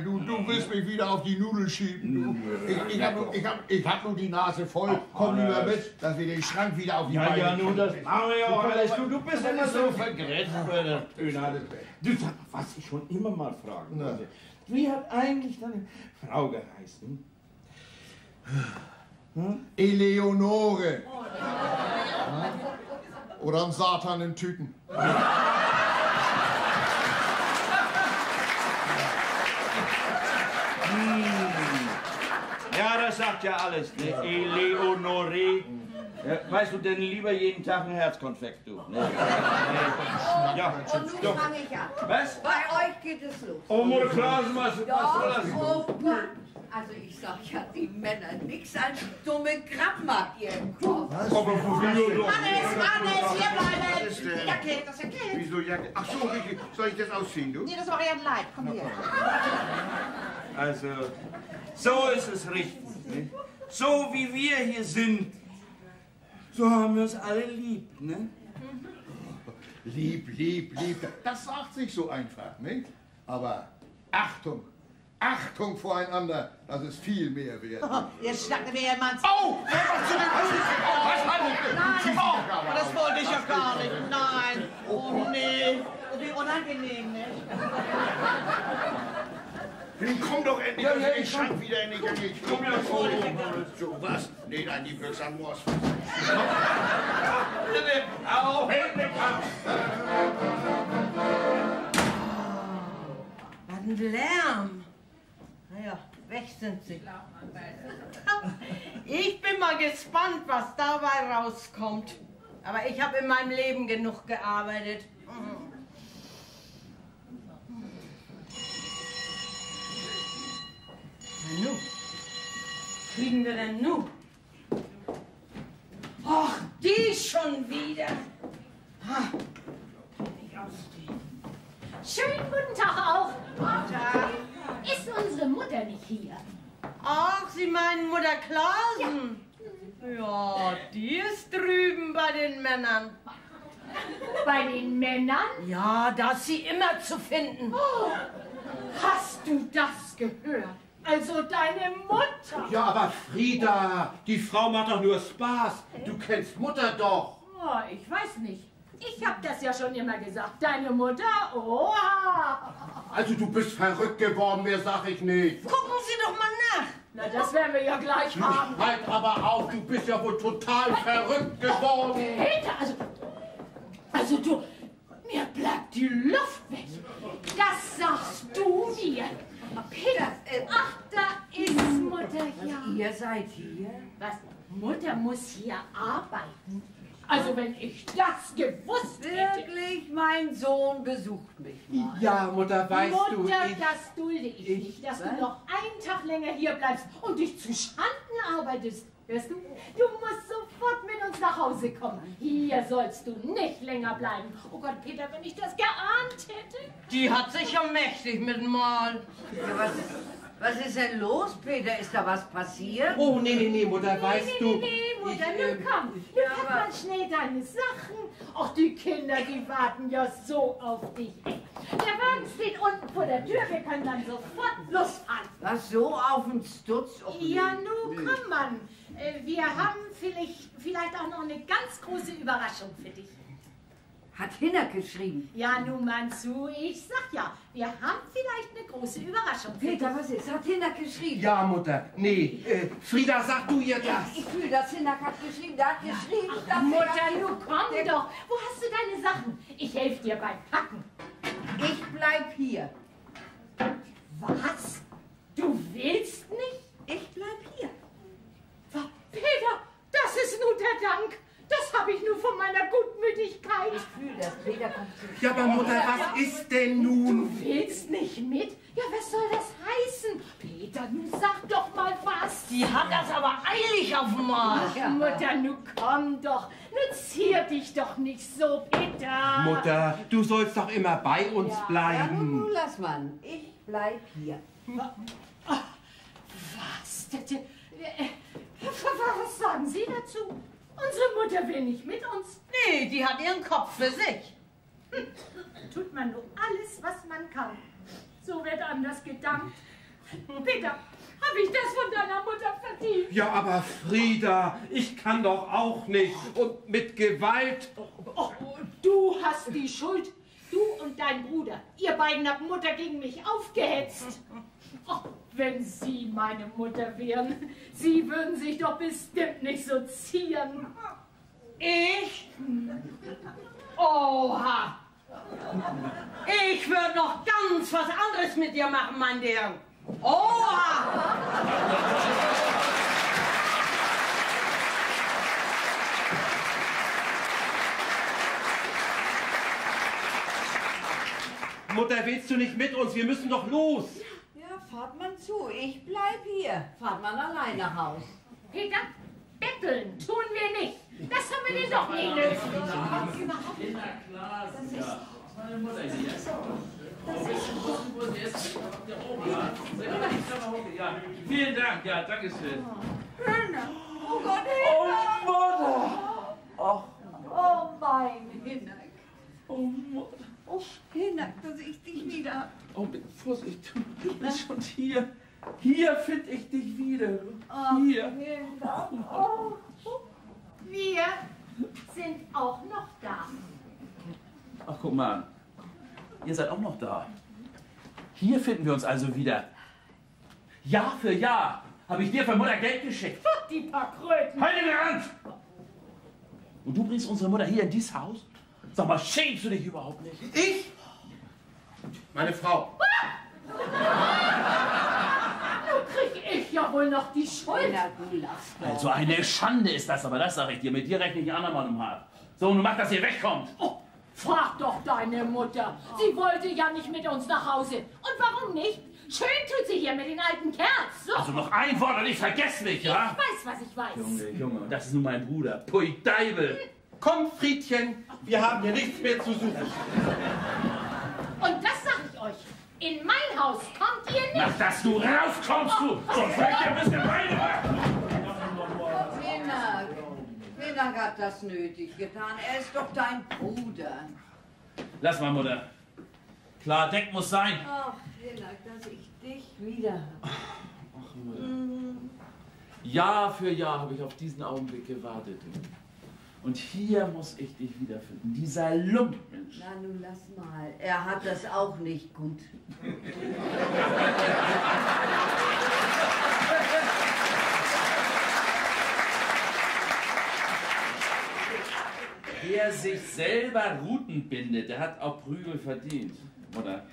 du willst mich wieder auf die Nudel schieben. Ich hab nur die Nase voll. Komm lieber mit, dass wir den Schrank wieder auf die Beine Ja, nun, das machen wir ja auch alles. Du bist immer immer so vergrätzt bei der Töne. Du sag, was ich schon immer mal fragen wollte. Wie hat eigentlich deine Frau geheißen? Eleonore. Oder ein Satan in Tüten. Ja, das sagt ja alles, ne? Eleonore. Weißt du denn lieber jeden Tag ein Herzkonfekt, du? Ne? Ja. Und nun fange ich an. Was? Bei euch geht es los. Oh, Mutter Klasen, was soll das? Oh Gott. Also ich sag ja, die Männer nix als dumme Krabben habt ihr im Kopf. Was? Hannes, hier bleiben! Was ist denn? Jacke, das ist Jacke. Wieso Jacke? Ach so, richtig. Soll ich das ausziehen, du? Nee, das war ja ein Leid. Komm her. Also, so ist es richtig. Ne? So wie wir hier sind, so haben wir uns alle lieb, ne? Lieb. Das sagt sich so einfach, nicht? Aber Achtung! Achtung voreinander, das ist viel mehr wert. Jetzt schnackt mir ja Mann. Oh! Was zu dem Nein, das wollte ich ja gar nicht. Nein. Oh nee. Wie unangenehm, ne? Nun komm doch endlich Ja, aus ja, dem ich Schrank wieder in die Gange. Komm ja vor. So was? Nee, dann die wirksam Moors. Auf, Hände, Was ein Lärm. Naja, weg sind sie. Ich bin mal gespannt, was dabei rauskommt. Aber ich habe in meinem Leben genug gearbeitet. Na nu, kriegen wir denn nu? Ach, die schon wieder. Ha, nicht ausstehen. Schönen guten Tag auch. Guten Tag. Ist unsere Mutter nicht hier? Ach, Sie meinen Mutter Klasen? Ja, die ist drüben bei den Männern. Bei den Männern? Ja, da ist sie immer zu finden. Oh, hast du das gehört? Also deine Mutter? Ja, aber Frieda, die Frau macht doch nur Spaß. Du kennst Mutter doch. Oh, ich weiß nicht. Ich hab das ja schon immer gesagt. Deine Mutter? Oha! Also du bist verrückt geworden, mehr sag ich nicht. Gucken Sie doch mal nach. Na, das werden wir ja gleich haben. Halt aber auf, du bist ja wohl total verrückt geworden. Peter, also du, mir bleibt die Luft weg. Das sagst du mir. Peter, ach, da ist Mutter ja. Ihr seid hier? Was? Mutter muss hier arbeiten? Also wenn ich das gewusst hätte. Wirklich, mein Sohn besucht mich mal. Ja, Mutter, weißt du, Mutter, das dulde ich nicht, dass du noch einen Tag länger hier bleibst und dich zu Schanden arbeitest. Hörst du? Du musst sofort mit uns nach Hause kommen. Hier sollst du nicht länger bleiben. Oh Gott, Peter, wenn ich das geahnt hätte. Die hat sich ja mächtig mit dem Mal. Ja, Was ist denn los, Peter? Ist da was passiert? Oh, nee, Mutter, weißt du... Nee, Mutter, nun komm. Du pack mal schnell deine Sachen. Ach, die Kinder, die warten ja so auf dich. Der Wagen steht unten vor der Tür. Wir können dann sofort losfahren. Was, so auf den Stutz? Och, Ja, nun komm, Mann. Wir haben vielleicht auch noch eine ganz große Überraschung für dich. Hat Hinner geschrieben? Ja, nun mal zu, ich sag ja, wir haben vielleicht eine große Überraschung für Peter, dich. was ist? Hat Hinner geschrieben? Ja, Mutter, nee. Frieda, sag du ihr das. Ich fühle, dass Hinner hat geschrieben. Der hat geschrieben, dass Mutter, nun komm doch. Wo hast du deine Sachen? Ich helfe dir beim Packen. Ich bleib hier. Was? Du willst nicht? Ich bleib hier. Peter, das ist nun der Dank. Das habe ich nur von meiner Gutmütigkeit. Ich fühle, dass Peter kommt zu... Ja, aber Mutter, was ist denn nun? Du willst nicht mit? Ja, was soll das heißen? Peter, nun sag doch mal was. Die hat das aber eilig auf dem Marsch. Ach, Mutter, nun komm doch. Nun zier dich doch nicht so, Peter. Mutter, du sollst doch immer bei uns Ja, bleiben. nun lass mal. Ich bleib hier. Was? Was sagen Sie dazu? Unsere Mutter will nicht mit uns. Nee, die hat ihren Kopf für sich. Tut man nur alles, was man kann. So wird anders gedankt. Peter, habe ich das von deiner Mutter verdient? Ja, aber Frieda, ich kann doch auch nicht. Und mit Gewalt. Oh, du hast die Schuld. Du und dein Bruder. Ihr beiden habt Mutter gegen mich aufgehetzt. Oh, wenn Sie meine Mutter wären, Sie würden sich doch bestimmt nicht so zieren. Ich? Oha! Ich würde noch ganz was anderes mit dir machen, mein Dear. Oha! Mutter, willst du nicht mit uns? Wir müssen doch los. Ja, fahrt man zu. Ich bleib hier. Fahrt man allein nach Haus. Peter, betteln tun wir nicht. Das haben wir dir doch nie nötig. Überhaupt nicht. Das ist meine Mutter hier. Ja, vielen Dank, ja, danke schön. Oh Gott, Oh, Mutter! Oh, oh mein Hinnack. Oh, Mutter. Oh, Hinnack, dass ich dich wieder... Oh, Vorsicht, du bist schon hier. Hier finde ich dich wieder. Oh, Hier. Hinnack. Oh, wir sind auch noch da. Ach, guck mal. Ihr seid auch noch da. Hier finden wir uns also wieder. Jahr für Jahr habe ich dir von Mutter Geld geschickt. Die paar Kröten. Halt in der Hand! Und du bringst unsere Mutter hier in dieses Haus? Sag mal, schämst du dich überhaupt nicht? Ich? Meine Frau. Nun krieg ich ja wohl noch die Schuld. Also eine Schande ist das, aber das sage ich dir. Mit dir rechne ich ein andermal um hart. So, nun mach, dass ihr wegkommt. Oh, frag doch deine Mutter. Sie wollte ja nicht mit uns nach Hause. Und warum nicht? Schön tut sie hier mit den alten Kerls. So. Also noch ein Wort und ich vergess nicht, ja? Ich weiß, was ich weiß. Junge, und das ist nun mein Bruder. Pui Deibel. Komm, Friedchen, wir haben hier nichts mehr zu suchen. Und das sag ich euch. In mein Haus kommt ihr nicht. Mach, dass du rauskommst, du. Sonst fällt dir ein bisschen Beine. Hinnack. Hinnack hat das nötig getan. Er ist doch dein Bruder. Lass mal, Mutter. Klar, Deck muss sein. Ach, Hinnack, dass ich dich wieder habe. Ach, Mutter. Jahr für Jahr habe ich auf diesen Augenblick gewartet. Und hier muss ich dich wiederfinden. Dieser Lumpmensch. Na, nun lass mal. Er hat das auch nicht gut. Wer sich selber Ruten bindet, der hat auch Prügel verdient. Mutter,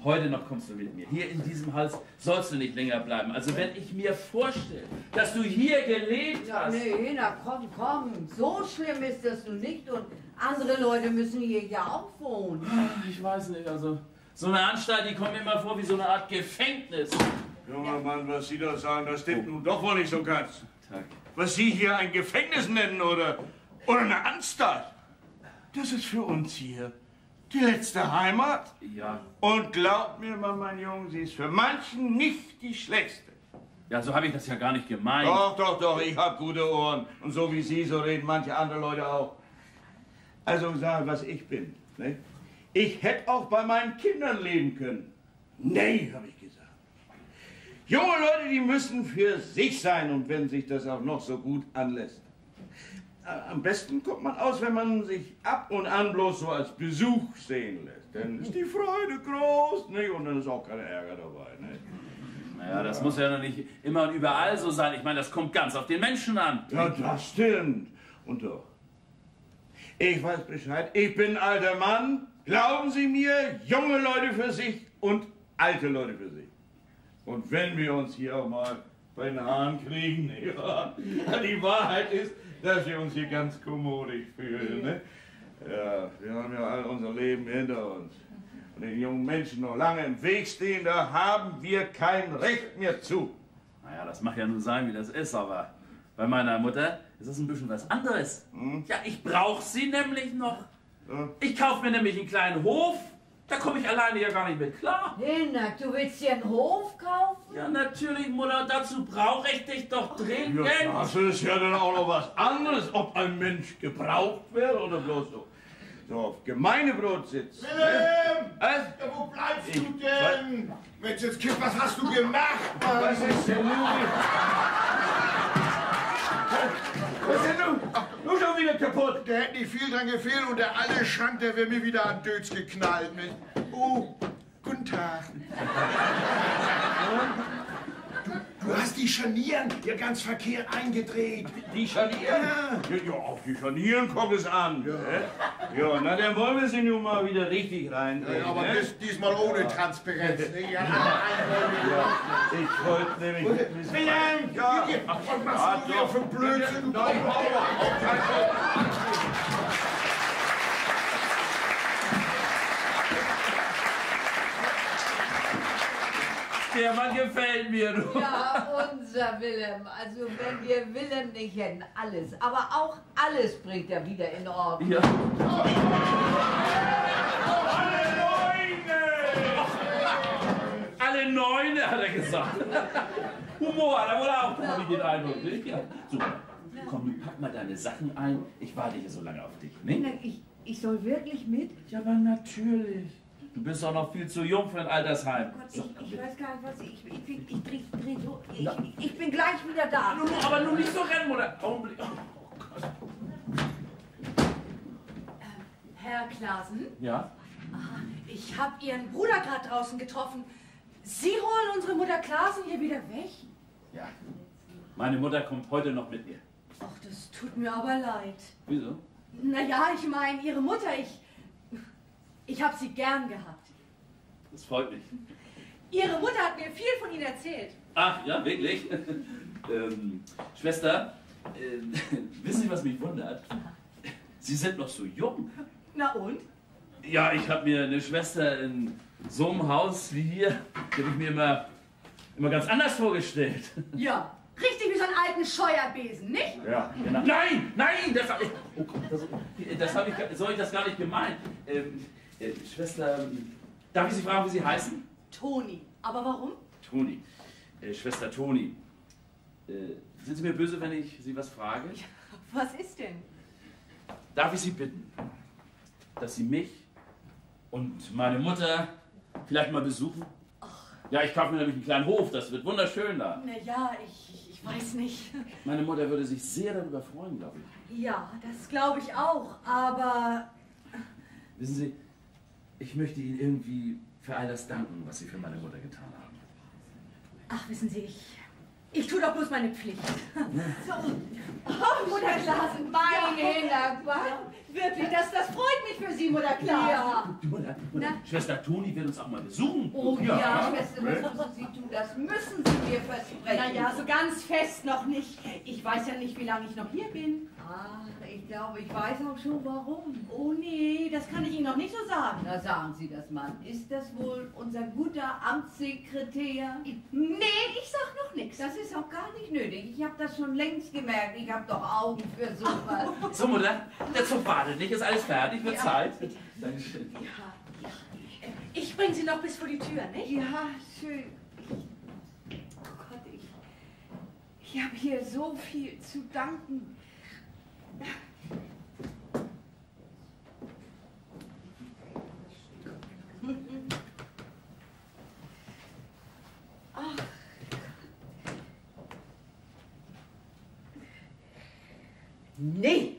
heute noch kommst du mit mir. Hier in diesem Haus sollst du nicht länger bleiben. Also wenn ich mir vorstelle, dass du hier gelebt hast... Nee, Hinnack, komm, komm. So schlimm ist das nun nicht. Und andere Leute müssen hier ja auch wohnen. Ich weiß nicht, also so eine Anstalt, die kommt mir immer vor wie so eine Art Gefängnis. Junger Mann, was Sie da sagen, das stimmt nun doch wohl nicht so ganz. Tag. Was Sie hier ein Gefängnis nennen oder eine Anstalt, das ist für uns hier Die letzte Heimat? Ja. Und glaub mir mal, mein Junge, sie ist für manchen nicht die schlechteste. Ja, so habe ich das ja gar nicht gemeint. Doch, doch, doch, ich hab gute Ohren. Und so wie Sie, so reden manche andere Leute auch. Also sagen, was ich bin. Ne? Ich hätte auch bei meinen Kindern leben können. Nee, habe ich gesagt. Junge Leute, die müssen für sich sein und wenn sich das auch noch so gut anlässt. Am besten kommt man aus, wenn man sich ab und an bloß so als Besuch sehen lässt. Dann ist die Freude groß, nicht? Und dann ist auch kein Ärger dabei. Nicht? Naja, das muss ja noch nicht immer und überall so sein. Ich meine, das kommt ganz auf den Menschen an. Ja, das stimmt. Und doch. Ich weiß Bescheid. Ich bin ein alter Mann. Glauben Sie mir, junge Leute für sich und alte Leute für sich. Und wenn wir uns hier auch mal bei den Haaren kriegen, ja, die Wahrheit ist, dass wir uns hier ganz kommodig fühlen. Ne? Ja, wir haben ja all unser Leben hinter uns. Und den jungen Menschen noch lange im Weg stehen, da haben wir kein Recht mehr zu. Naja, das mag ja nur sein, wie das ist, aber bei meiner Mutter ist das ein bisschen was anderes. Ja, ich brauche sie nämlich noch. Ich kaufe mir nämlich einen kleinen Hof. Da komme ich alleine ja gar nicht mit klar. Hinak, du willst dir einen Hof kaufen? Ja, natürlich, Mutter, dazu brauche ich dich doch dringend. Ja, das ist ja dann auch noch was anderes, ob ein Mensch gebraucht wird oder bloß so auf Gemeindebrot sitzt. Wilhelm! Was? Ja, wo bleibst du denn? Mensch, jetzt Kind, was hast du gemacht, Mann? Was ist denn nun? Was ist denn nun? Du schon wieder kaputt. Da hätte nicht viel dran gefehlt und der alte Schrank, der wäre mir wieder an Dötz geknallt. Nicht? Oh, guten Tag. Du hast die Scharnieren ja ganz verkehrt eingedreht. Die Scharnieren? Ja, auf die Scharnieren kommt es an. Ja, na dann wollen wir sie nun mal wieder richtig reindrehen. Ja, aber diesmal ohne Transparenz. Ne? Ja, ich wollte nämlich... Wilhelm! Ja. Was machst du hier für Blödsinn? Der Mann gefällt mir, du. Ja, unser Wilhelm. Also wenn wir Wilhelm nicht hätten, alles, aber auch alles bringt er wieder in Ordnung. Ja. Alle Neune, hat er gesagt. Humor hat er wohl auch, habe ich den Eindruck. Nicht? Ja. So, komm, du pack mal deine Sachen ein. Ich warte hier so lange auf dich. Nicht? Ich soll wirklich mit? Ja, aber natürlich. Du bist doch noch viel zu jung für ein Altersheim. Oh Gott, ich weiß gar nicht, was ich bin gleich wieder da. Aber nun nicht so rennen, Mutter. Augenblick. Oh Gott. Herr Klaasen? Ja? Ich habe Ihren Bruder gerade draußen getroffen. Sie holen unsere Mutter Klaasen hier wieder weg? Ja. Meine Mutter kommt heute noch mit mir. Ach, das tut mir aber leid. Wieso? Naja, ich meine, Ihre Mutter, ich habe sie gern gehabt. Das freut mich. Ihre Mutter hat mir viel von Ihnen erzählt. Ach, ja, wirklich? Schwester, wissen Sie, was mich wundert? Sie sind noch so jung. Na und? Ja, ich habe mir eine Schwester in so einem Haus wie hier, die habe ich mir immer ganz anders vorgestellt. Ja, richtig wie so einen alten Scheuerbesen, nicht? Ja, genau. Nein, nein, das habe ich, oh Gott, so habe ich das gar nicht gemeint. Schwester, darf ich Sie fragen, wie Sie heißen? Toni. Aber warum? Toni. Schwester Toni. Sind Sie mir böse, wenn ich Sie was frage? Ja, was ist denn? Darf ich Sie bitten, dass Sie mich und meine Mutter vielleicht mal besuchen? Ach. Ja, ich kaufe mir nämlich einen kleinen Hof, das wird wunderschön da. Naja, ich weiß nicht. Meine Mutter würde sich sehr darüber freuen, glaube ich. Ja, das glaube ich auch, aber... Wissen Sie, ich möchte Ihnen irgendwie für all das danken, was Sie für meine Mutter getan haben. Ach, wissen Sie, ich tue doch bloß meine Pflicht. So. Oh, Mutter Klaasen, meine Hinak, wirklich, das freut mich für Sie, Mutter Klaasen. Ja. Mutter, Schwester Toni wird uns auch mal besuchen. Oh ja, Schwester, das müssen Sie tun, das müssen Sie mir versprechen. Naja, so ganz fest noch nicht. Ich weiß ja nicht, wie lange ich noch hier bin. Ach, ich glaube, ich weiß auch schon warum. Oh nee, das kann ich Ihnen noch nicht so sagen. Na, sagen Sie das mal. Ist das wohl unser guter Amtssekretär? Nee, ich sag noch nichts. Das ist auch gar nicht nötig. Ich habe das schon längst gemerkt. Ich habe doch Augen für sowas. So, Mutter, der Zug wartet nicht, ist alles fertig, wird Zeit. Dankeschön. Ja. Ich bringe Sie noch bis vor die Tür, nicht? Ja, schön. Oh Gott, ich habe hier so viel zu danken. Ach. Nee.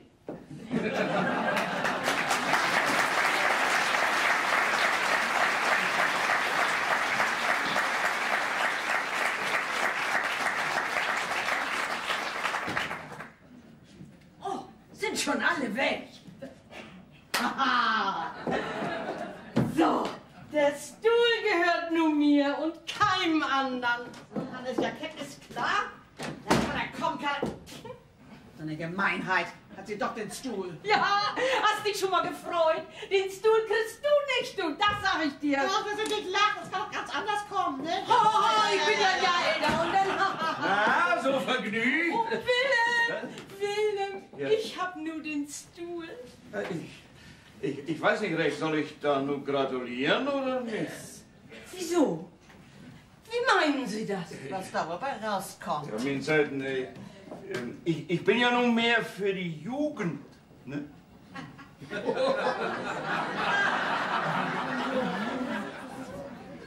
Oh, sind schon alle weg. Haha. So, der Stuhl gehört nun mir und keinem anderen. Hannes, ja, ist klar. Da kann er kommen, kann. So eine Gemeinheit. Hat sie doch den Stuhl. Ja, hast dich schon mal gefreut? Den Stuhl kriegst du nicht, du, das sag ich dir. Ja, wir sind nicht lachen, es kann doch ganz anders kommen, ne? Oh, ich bin ja älter und dann... Na, so vergnügt. Oh, Willem, Ja. ich hab nur den Stuhl. Ich weiß nicht recht, soll ich da nur gratulieren oder nicht? Wieso? Wie meinen Sie das? Was dabei rauskommt. Ja, mein Selten, ich bin ja nun mehr für die Jugend, ne?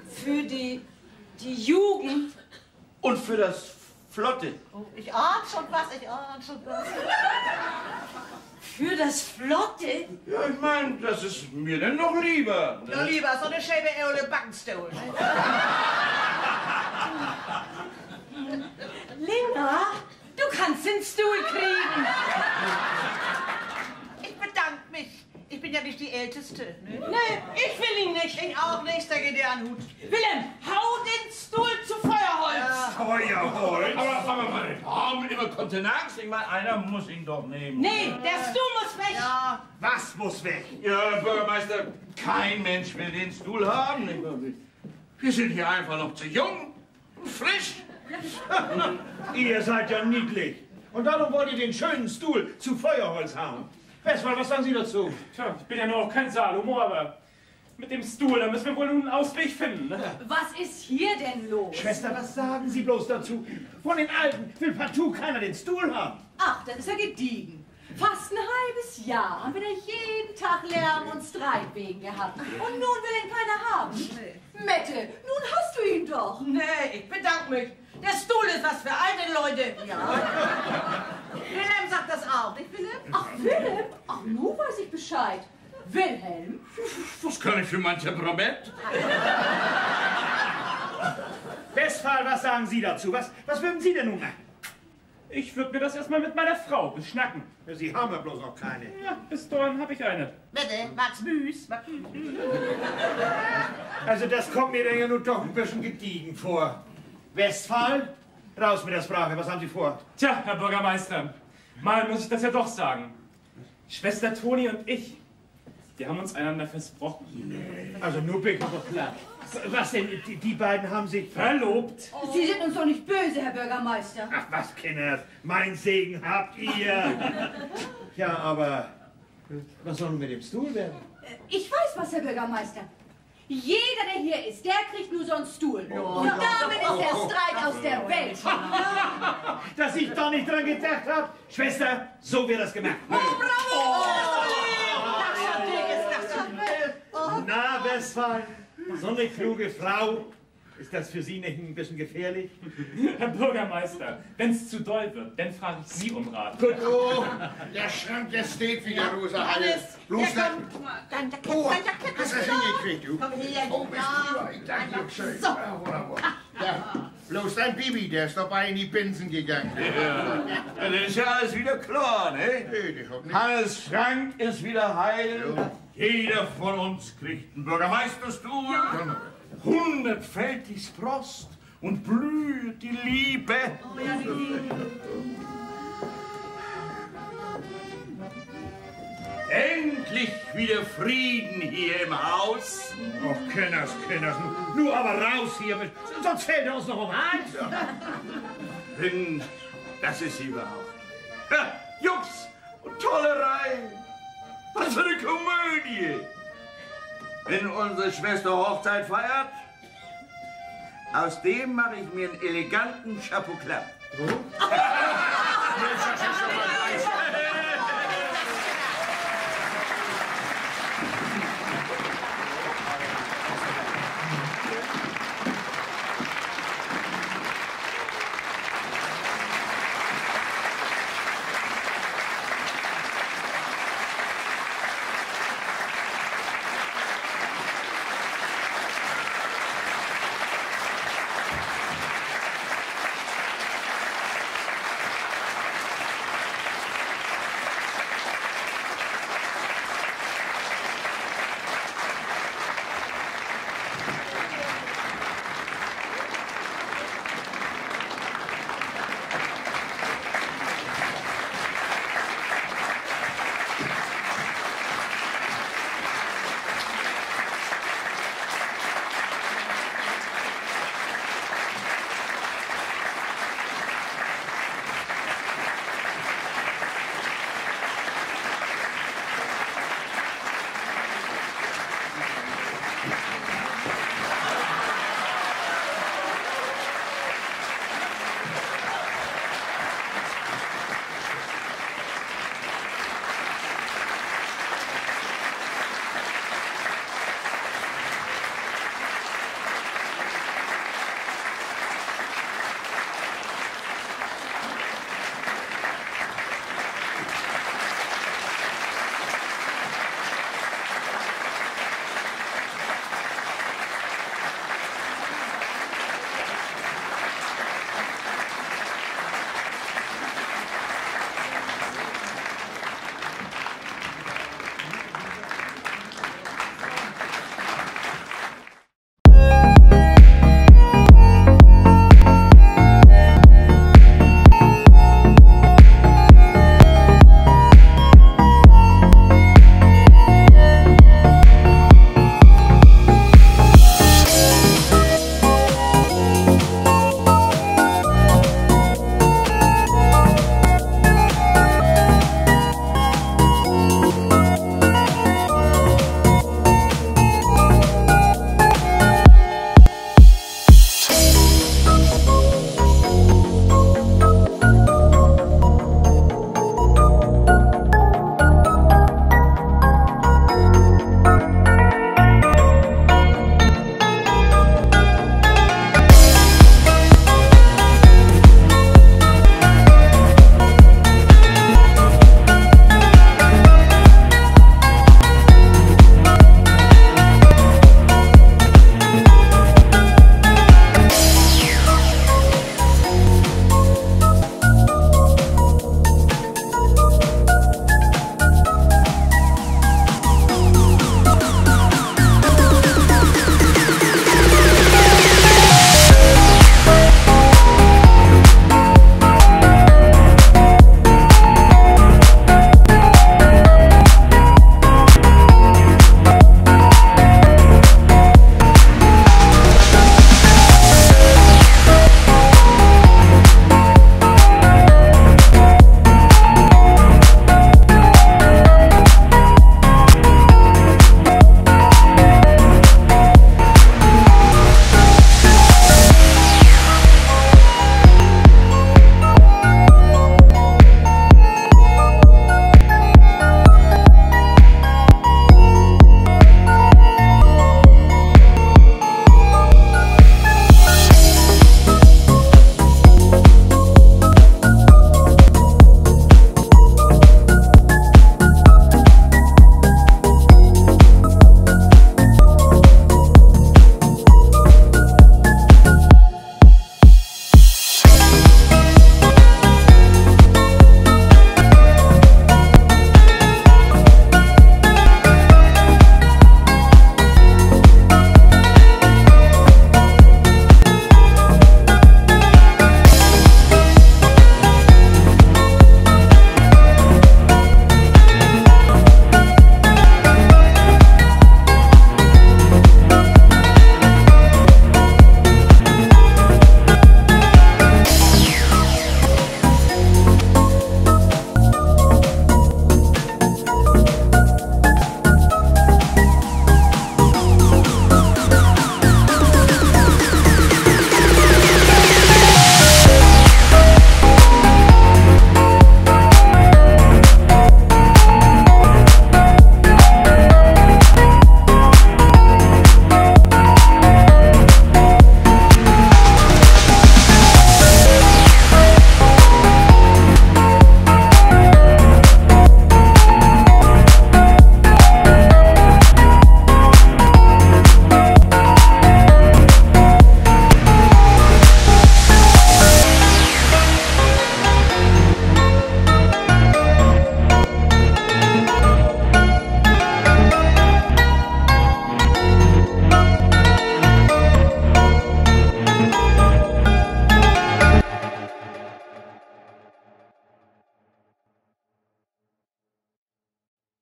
Für die Jugend? Und für das Flotte. Oh, ich ahn schon was, ich ahn schon was. Für das Flotte? Ja, ich meine, das ist mir denn noch lieber. Ne? Ja, lieber, so eine schöne Eule Backstuhl. Lena, du kannst den Stuhl kriegen. Ich bedanke mich. Ich bin ja nicht die Älteste. Ne? Nee, ich will ihn nicht. Ich auch nicht, da geht dir an den Hut. Willem, hau den Stuhl zu Feuerholz. Ja. Feuerholz? Aber meine Damen, immer Kontenance. Ich meine, einer muss ihn doch nehmen. Nee, der Stuhl muss weg. Ja. Was muss weg? Ja, Bürgermeister, kein Mensch will den Stuhl haben. Wir sind hier einfach noch zu jung und frisch. Ihr seid ja niedlich. Und darum wollt ihr den schönen Stuhl zu Feuerholz haben. Westphal, was sagen Sie dazu? Tja, ich bin ja nur auch kein Salomo, aber mit dem Stuhl, da müssen wir wohl einen Ausweg finden. Ne? Was ist hier denn los? Schwester, was sagen Sie bloß dazu? Von den Alten will partout keiner den Stuhl haben. Ach, das ist ja gediegen. Fast ein halbes Jahr haben wir da jeden Tag Lärm und Streit wegen gehabt. Und nun will ihn keiner haben. Mette, nun hast du ihn doch. Nee, ich bedanke mich. Der Stuhl ist was für alte Leute. Ja. Wilhelm sagt das auch, nicht Wilhelm? Ach, Wilhelm? Ach, nun weiß ich Bescheid. Wilhelm? Das kann ich für mein Temperament. Westphal, was sagen Sie dazu? Was würden Sie denn nun machen? Ich würde mir das erstmal mit meiner Frau beschnacken. Ja, Sie haben ja bloß noch keine. Ja, bis dahin habe ich eine. Bitte, Max Müs. Also das kommt mir dann ja nur doch ein bisschen gediegen vor. Westphal, raus mit der Sprache, was haben Sie vor? Tja, Herr Bürgermeister, mal muss ich das ja doch sagen. Schwester Toni und ich, wir haben uns einander versprochen. Also nur Bick, doch klar. Was denn, die beiden haben sich verlobt? Sie sind uns doch nicht böse, Herr Bürgermeister. Ach was, Kinders, mein Segen habt ihr. Ja, aber was soll nun mit dem Stuhl werden? Ich weiß was, Herr Bürgermeister. Jeder, der hier ist, der kriegt nur so einen Stuhl. Und damit ist der Streit aus der Welt. Dass ich doch nicht dran gedacht habe. Schwester, so wird das gemacht. Oh, bravo! Na, Westphal, so eine kluge Frau. Ist das für Sie nicht ein bisschen gefährlich? Herr Bürgermeister, wenn es zu doll wird, dann frage ich Sie um Rat. Gut. Oh, der Schrank, der steht wieder, Rosa. Alles. Bloß Ja, da. komm. Oh, hast du das hingekriegt, du? Komm her. Oh, bist Ja. du? Danke schön. So. Ja, wunderbar. Ja, bloß dein Bibi, der ist dabei in die Binsen gegangen. Ja, dann ist ja alles wieder klar, ne? Nee, ich hab nicht. Hannes Schrank ist wieder heil. Jeder von uns kriegt einen Bürgermeisterstuhl. 100-fältig Sprost und blüht die Liebe. Oh, ja, die Liebe. Endlich wieder Frieden hier im Haus. Och, Kenners, nur aber raus hier, sonst fällt er uns noch um den Hals. Denn das ist sie überhaupt. Ja, Jux und Tollerei. Was für eine Komödie. wenn unsere Schwester Hochzeit feiert, aus dem mache ich mir einen eleganten Chapeau-Clap. Mensch, das ist schon mal